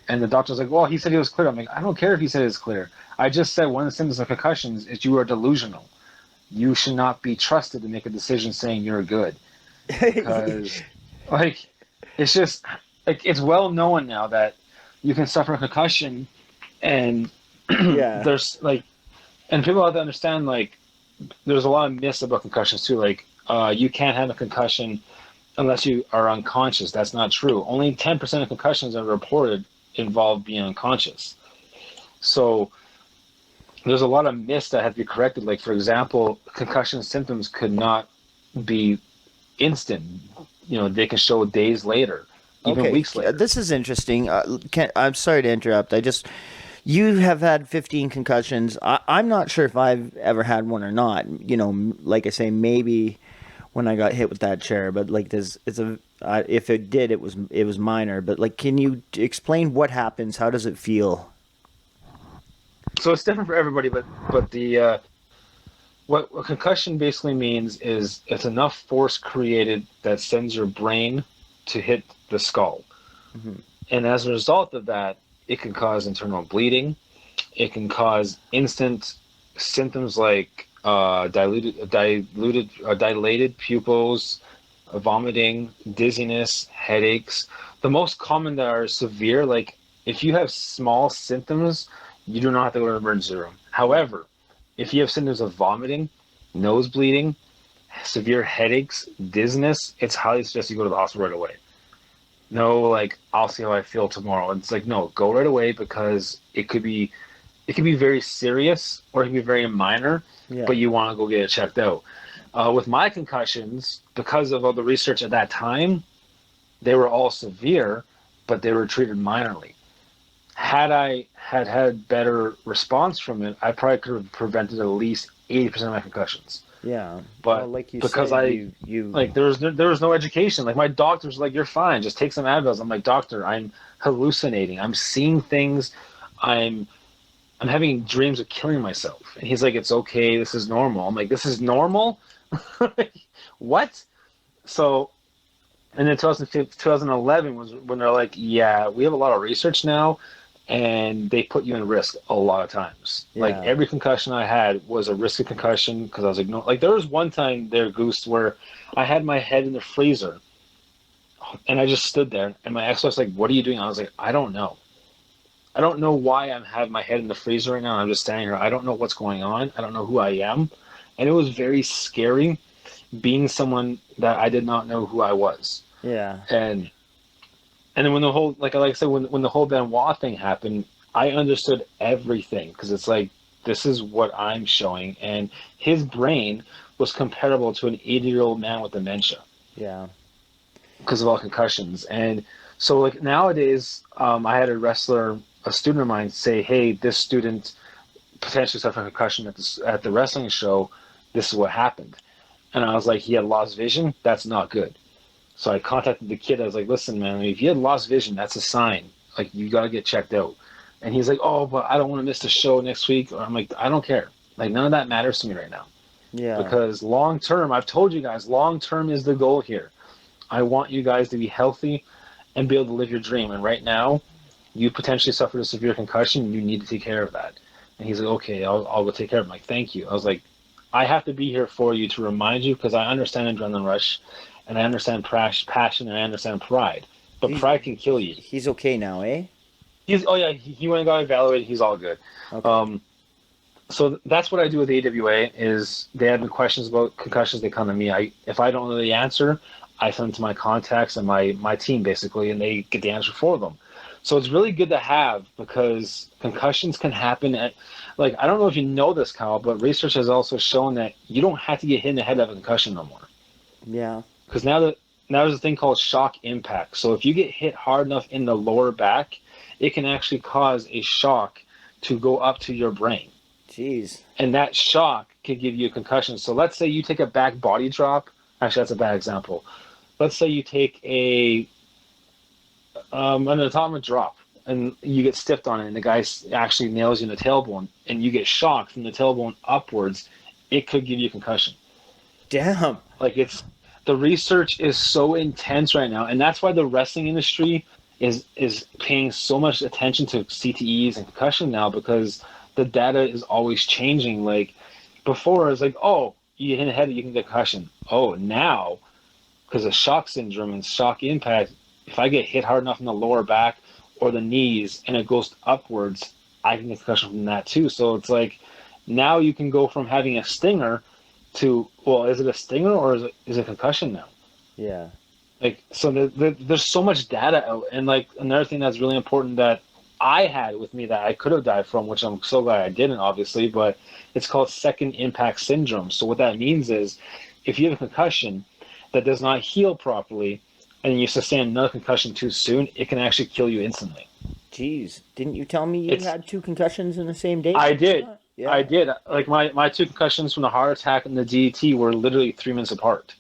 And the doctor was like, well, he said he was clear. I'm like, I don't care if he said he was clear. I just said one of the symptoms of concussions is you are delusional. You should not be trusted to make a decision saying you're good. Because, like, it's just, like, it's well known now that you can suffer a concussion, and there's, like, and people have to understand, like, there's a lot of myths about concussions too. Like, you can't have a concussion unless you are unconscious. That's not true. Only 10% of concussions that are reported involve being unconscious. So there's a lot of myths that have to be corrected. Like, for example, concussion symptoms could not be instant. You know, they can show days later, even weeks later. This is interesting. I'm sorry to interrupt. You have had 15 concussions. I'm not sure if I've ever had one or not. You know, like I say, maybe when I got hit with that chair, but like if it did, it was minor. But like, can you explain what happens? How does it feel? So it's different for everybody, but the what concussion basically means is it's enough force created that sends your brain to hit the skull, and as a result of that, it can cause internal bleeding. It can cause instant symptoms like dilated pupils, vomiting, dizziness, headaches. The most common that are severe, like if you have small symptoms, you do not have to go to the emergency room. However, if you have symptoms of vomiting, nose bleeding, severe headaches, dizziness, it's highly suggested you go to the hospital right away. No, like, I'll see how I feel tomorrow. It's like, no, go right away, because it could be very serious or it can be very minor, but you want to go get it checked out. With my concussions, because of all the research at that time, they were all severe, but they were treated minorly. Had I had better response from it, I probably could have prevented at least 80% of my concussions. Yeah, but well, like you because said, like there was no education. Like, my doctor's like, you're fine, just take some Advils. I'm like, doctor, I'm hallucinating. I'm seeing things. I'm having dreams of killing myself. And he's like, it's okay. This is normal. I'm like, this is normal? What? So, and then 2011 was when they're like, yeah, we have a lot of research now, and they put you in risk a lot of times. Like, every concussion I had was a risky concussion, because I was ignoring. Like, there was one time there, Goose, where I had my head in the freezer, and I just stood there, and my ex was like, what are you doing? I was like, I don't know. I don't know why I have my head in the freezer right now. I'm just standing here. I don't know what's going on. I don't know who I am. And it was very scary being someone that I did not know who I was. Yeah. And then when the whole, like I said, when the whole Benoit thing happened, I understood everything, because it's like, this is what I'm showing. And his brain was comparable to an 80-year-old man with dementia. Yeah. because of all concussions. And so like nowadays, I had a student of mine say, hey, this student potentially suffered a concussion at the wrestling show. This is what happened. And I was like, he had lost vision. That's not good. So I contacted the kid. I was like, listen, man, if you had lost vision, that's a sign. Like, you got to get checked out. And he's like, oh, but I don't want to miss the show next week. Or I'm like, I don't care. Like, none of that matters to me right now. Yeah. Because long term, I've told you guys, long term is the goal here. I want you guys to be healthy and be able to live your dream. And right now, you potentially suffered a severe concussion. You need to take care of that. And he's like, okay, I'll go take care of it. I'm like, thank you. I was like, I have to be here for you to remind you, because I understand adrenaline rush, and I understand passion, and I understand pride. But pride can kill you. He's okay now, eh? He went and got evaluated. He's all good. Okay. So that's what I do with AWA. Is they have questions about concussions, they come to me. If I don't know the answer, I send them to my contacts and my team basically, and they get the answer for them. So it's really good to have, because concussions can happen at, like, I don't know if you know this, Kyle, but research has also shown that you don't have to get hit in the head to have a concussion no more. Yeah. Because now there's a thing called shock impact. So if you get hit hard enough in the lower back, it can actually cause a shock to go up to your brain. Jeez. And that shock can give you a concussion. So let's say you take a back body drop. Actually, that's a bad example. Let's say you take an atomic drop and you get stiffed on it, and the guy actually nails you in the tailbone, and you get shocked from the tailbone upwards. It could give you a concussion. Damn. Like, the research is so intense right now, and that's why the wrestling industry is paying so much attention to CTEs and concussion now, because the data is always changing. Like, before, it's like, oh, you hit the head, you can get concussion. Oh, now, because of shock syndrome and shock impact, if I get hit hard enough in the lower back or the knees and it goes upwards, I can get concussion from that too. So it's like, now you can go from having a stinger to, well, is it a stinger or is it concussion now? Yeah. Like, so there's so much data out. And like, another thing that's really important that I had with me that I could have died from, which I'm so glad I didn't, obviously, but it's called second impact syndrome. So what that means is, if you have a concussion that does not heal properly, and you sustain another concussion too soon, it can actually kill you instantly. Jeez. Didn't you tell me you had 2 concussions in the same day? I did. Yeah. I did. Like, my 2 concussions from the heart attack and the DET were literally 3 minutes apart.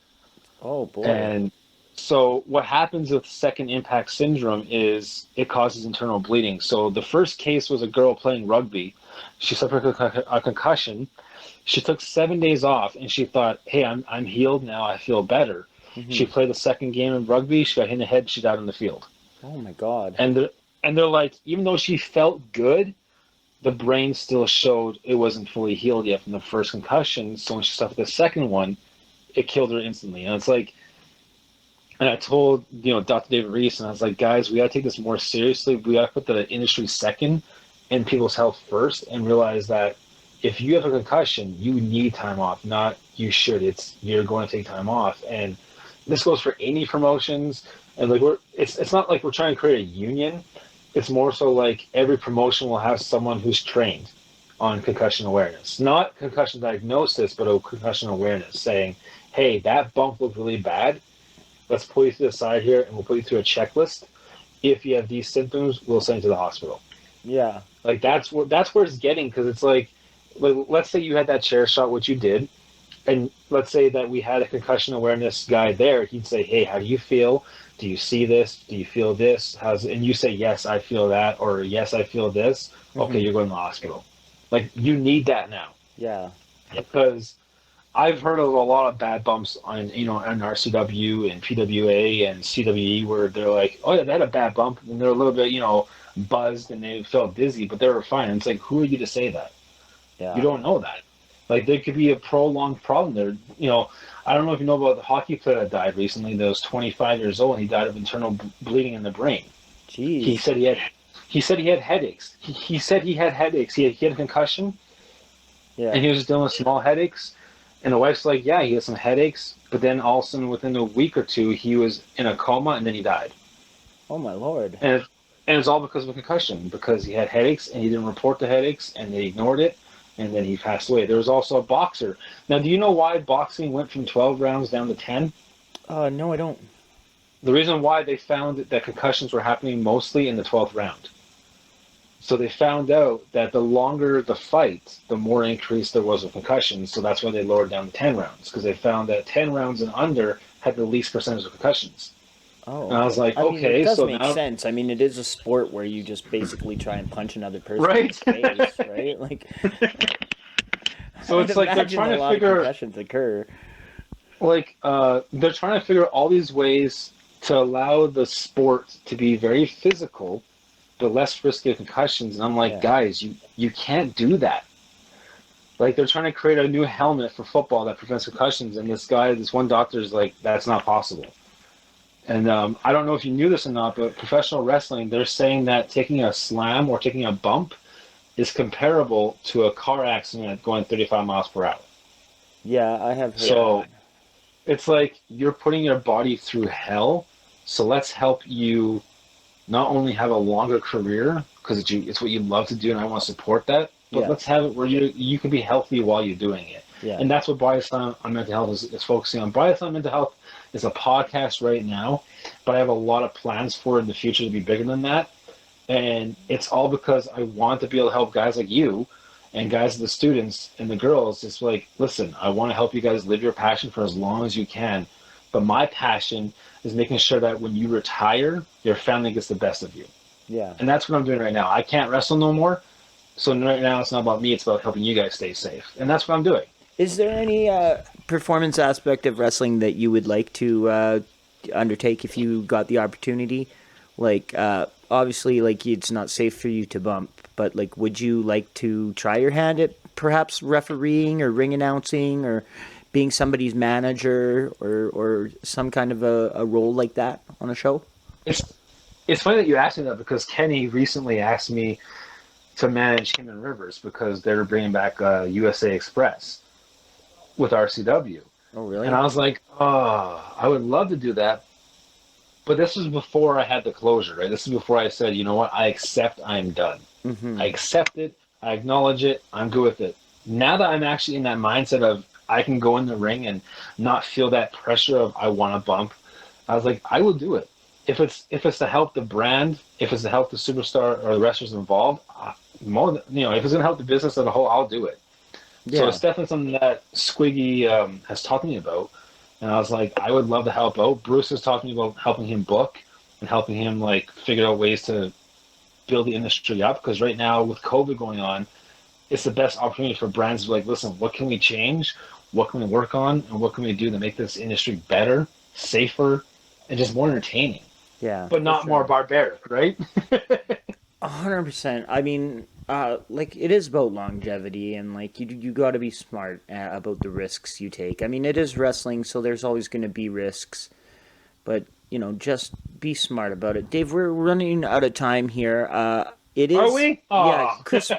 Oh, boy. And so what happens with second impact syndrome is it causes internal bleeding. So the first case was a girl playing rugby. She suffered a concussion. She took 7 days off, and she thought, hey, I'm healed now. I feel better. Mm-hmm. She played the second game in rugby. She got hit in the head. She died on the field. Oh, my God. And they're like, even though she felt good, the brain still showed it wasn't fully healed yet from the first concussion. So when she suffered the second one, it killed her instantly. And it's like, and I told, Dr. David Reese, and I was like, guys, we got to take this more seriously. We got to put the industry second and people's health first, and realize that if you have a concussion, you need time off, not you should. You're going to take time off. And this goes for any promotions. And like, it's not like we're trying to create a union. It's more so like every promotion will have someone who's trained on concussion awareness, not concussion diagnosis, but a concussion awareness, saying, hey, that bump looked really bad. Let's pull you to the side here, and we'll put you through a checklist. If you have these symptoms, we'll send you to the hospital. Yeah. Like, that's where it's getting, because it's like, let's say you had that chair shot, which you did, and let's say that we had a concussion awareness guy there. He'd say, hey, how do you feel? Do you see this? Do you feel this? And you say, yes, I feel that, or yes, I feel this. Mm-hmm. Okay, you're going to the hospital. Like, you need that now. Yeah. Because I've heard of a lot of bad bumps on, on RCW and PWA and CWE, where they're like, oh yeah, they had a bad bump, and they're a little bit, buzzed, and they felt dizzy, but they were fine. And it's like, who are you to say that? Yeah. You don't know that. Like, there could be a prolonged problem there. I don't know if you know about the hockey player that died recently. That was 25 years old, and he died of internal bleeding in the brain. Jeez. He said he had headaches. He said he had headaches. He had a concussion. Yeah. And he was just dealing with small headaches. And the wife's like, yeah, he had some headaches. But then all of a sudden, within a week or two, he was in a coma, and then he died. Oh, my Lord. And it's all because of a concussion, because he had headaches, and he didn't report the headaches, and they ignored it. And then he passed away. There was also a boxer. Now, do you know why boxing went from 12 rounds down to 10? No, I don't. The reason why they found that concussions were happening mostly in the 12th round. So they found out that the longer the fight, the more increase there was of concussions. So that's why they lowered down to 10 rounds, because they found that 10 rounds and under had the least percentage of concussions. Oh, And I was okay. like, I mean, it okay, does so make now, sense. I mean, it is a sport where you just basically try and punch another person in the right? face, right? Like, So I'd it's like they're imagine trying a to lot of figure, concussions occur. they're trying to figure all these ways to allow the sport to be very physical, but less risky of concussions. And I'm like, Yeah. guys, you can't do that. Like they're trying to create a new helmet for football that prevents concussions, and this one doctor is like, that's not possible. And I don't know if you knew this or not, but professional wrestling, they're saying that taking a slam or taking a bump is comparable to a car accident going 35 miles per hour. Yeah, I have heard So that. it's like you're putting your body through hell. So let's help you not only have a longer career because it's what you love to do, and I want to support that. But Yeah. let's have it where you can be healthy while you're doing it, Yeah. and that's what BoddySlam on mental health is focusing on. BoddySlam mental health is a podcast right now, but I have a lot of plans for it in the future to be bigger than that. And it's all because I want to be able to help guys like you and guys, the students and the girls. It's like, listen, I want to help you guys live your passion for as long as you can. But my passion is making sure that when you retire, your family gets the best of you. Yeah. And that's what I'm doing right now. I can't wrestle no more. So right now it's not about me, it's about helping you guys stay safe. And that's what I'm doing. Is there any performance aspect of wrestling that you would like to undertake if you got the opportunity? Like, obviously, like it's not safe for you to bump, but like, would you like to try your hand at perhaps refereeing or ring announcing or being somebody's manager or some kind of a role like that on a show? It's it's funny that you asked me that because Kenny recently asked me to manage him and Rivers because they're bringing back USA Express with RCW. Oh, And really? I was like, oh, I would love to do that. But this was before I had the closure, right? This is before I said, you know what? I accept I'm done. I Mm-hmm. accept it. I acknowledge it. I'm good with it. Now that I'm actually in that mindset of I can go in the ring and not feel that pressure of I want to bump, I was like, I will do it. If it's to help the brand, if it's to help the superstar or the wrestlers involved, if it's going to help the business as a whole, I'll do it. So Yeah. it's definitely something that Squiggy has talked to me about, and I was like, I would love to help out. Bruce has talked to me about helping him book and helping him like figure out ways to build the industry up. Because right now with COVID going on, it's the best opportunity for brands to be like, listen, what can we change? What can we work on? And what can we do to make this industry better, safer, and just more entertaining, Yeah, but for not more sure. barbaric, right? 100%. I mean, like it is about longevity, and like you got to be smart about the risks you take. I mean, it is wrestling, so there's always going to be risks, but just be smart about it. Dave, we're running out of time here. It Are is, we? yeah, Oh, Chris.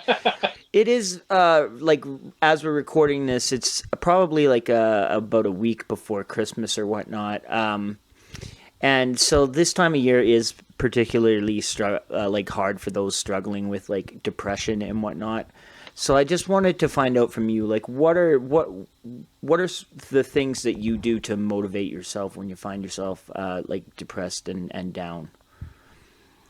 It is like as we're recording this, it's probably like about a week before Christmas or whatnot. And so this time of year is particularly like hard for those struggling with like depression and whatnot. So I just wanted to find out from you, like, what are the things that you do to motivate yourself when you find yourself like depressed and down?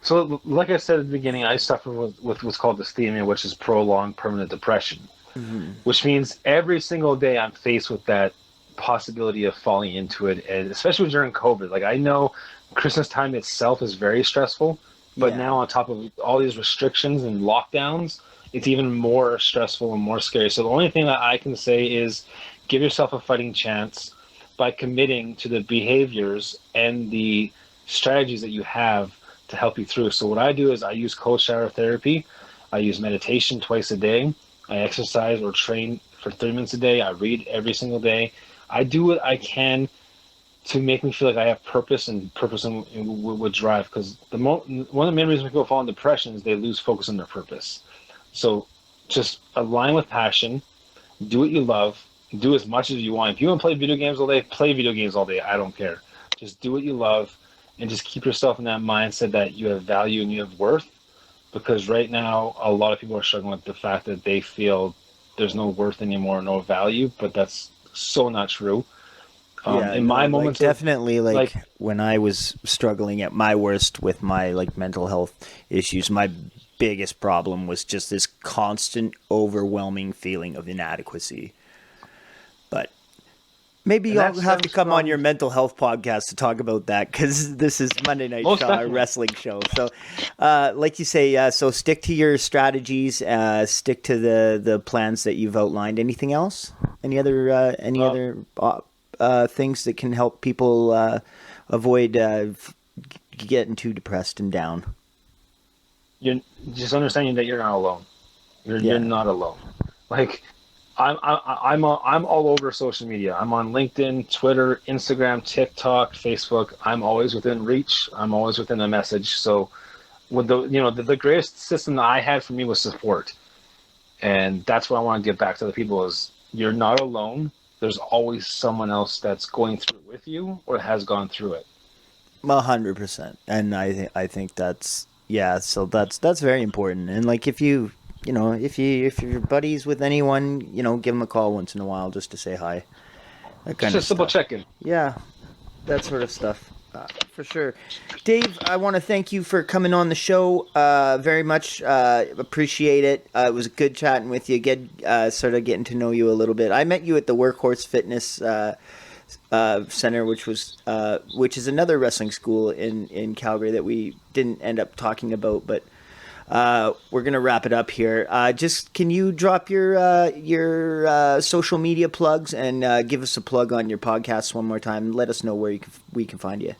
so like I said at the beginning, I suffer with what's called dysthymia, which is prolonged permanent depression, Hmm. which means every single day I'm faced with that possibility of falling into it, and especially during COVID. Like I know Christmas time itself is very stressful, but Yeah, now on top of all these restrictions and lockdowns, it's even more stressful and more scary. So the only thing that I can say is give yourself a fighting chance by committing to the behaviors and the strategies that you have to help you through. So what I do is I use cold shower therapy, I use meditation twice a day, I exercise or train for 30 minutes a day, I read every single day. I do what I can to make me feel like I have purpose and would drive. Because one of the main reasons people fall in depression is they lose focus on their purpose. So just align with passion, do what you love, do as much as you want. If you want to play video games all day, play video games all day. I don't care. Just do what you love, and just keep yourself in that mindset that you have value and you have worth. Because right now, a lot of people are struggling with the fact that they feel there's no worth anymore, no value. But that's so not true. In my moments, definitely, when I was struggling at my worst with my mental health issues, my biggest problem was just this constant, overwhelming feeling of inadequacy. But maybe I'll have to come on your mental health podcast to talk about that, because this is Monday Night Shaw, a wrestling show. So, like you say, so stick to your strategies, stick to the plans that you've outlined. Anything else? Any other things that can help people avoid getting too depressed and down? You're just understanding that you're not alone. You're not alone. Like, I'm all over social media. I'm on LinkedIn, Twitter, Instagram, TikTok, Facebook. I'm always within reach. I'm always within a message. So, with the greatest system that I had for me was support, and that's what I want to give back to the people: is you're not alone. There's always someone else that's going through it with you or has gone through it. 100%, and I think that's. Yeah, so that's very important. And if if you're buddies with anyone, give them a call once in a while just to say hi. That kind just a simple check-in. Yeah, that sort of stuff, for sure. Dave, I want to thank you for coming on the show. Very much appreciate it. It was good chatting with you. Sort of getting to know you a little bit. I met you at the Workhorse Fitness Center, which is another wrestling school in Calgary that we didn't end up talking about, but we're gonna wrap it up here. Just can you drop your social media plugs and give us a plug on your podcast one more time? Let us know where we can find you.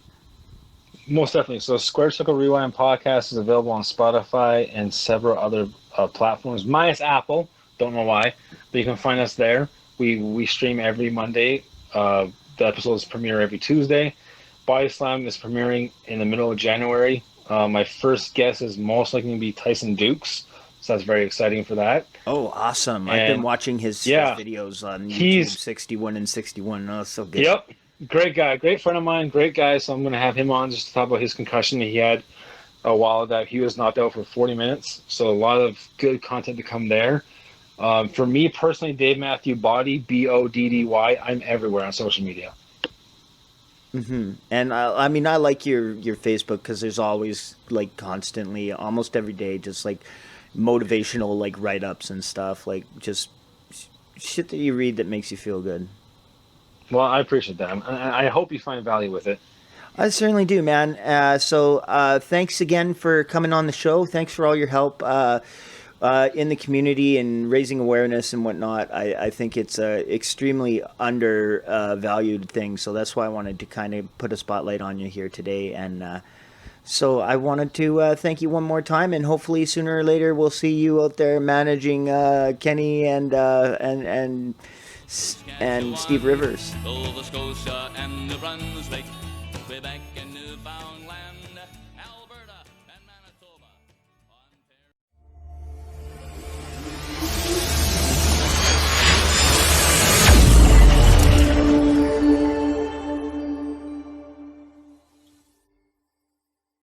Most definitely. So Square Circle Rewind podcast is available on Spotify and several other platforms, minus Apple. Don't know why, but you can find us there. We stream every Monday. The episodes premiere every Tuesday. BoddySlam is premiering in the middle of January. My first guest is most likely to be Tyson Dukes, so that's very exciting for that. Oh, awesome. I've been watching his videos on YouTube, 61 and 61. Oh, so good. Yep. Great guy. Great friend of mine. Great guy. So I'm going to have him on just to talk about his concussion that he had a while ago. He was knocked out for 40 minutes. So a lot of good content to come there. For me personally, Dave Matthew Boddy, Boddy. I'm everywhere on social media. Mm-hmm. And I like your Facebook, because there's always constantly, almost every day, just motivational write-ups and stuff, just shit that you read that makes you feel good. Well, I appreciate that. I hope you find value with it. I certainly do, man. So thanks again for coming on the show. Thanks for all your help in the community and raising awareness and whatnot. I think it's a extremely undervalued thing. So that's why I wanted to kind of put a spotlight on you here today. And so I wanted to thank you one more time, and hopefully sooner or later we'll see you out there managing Kenny and Steve Rivers. Nova Scotia and New Brunswick, Quebec and Newfoundland.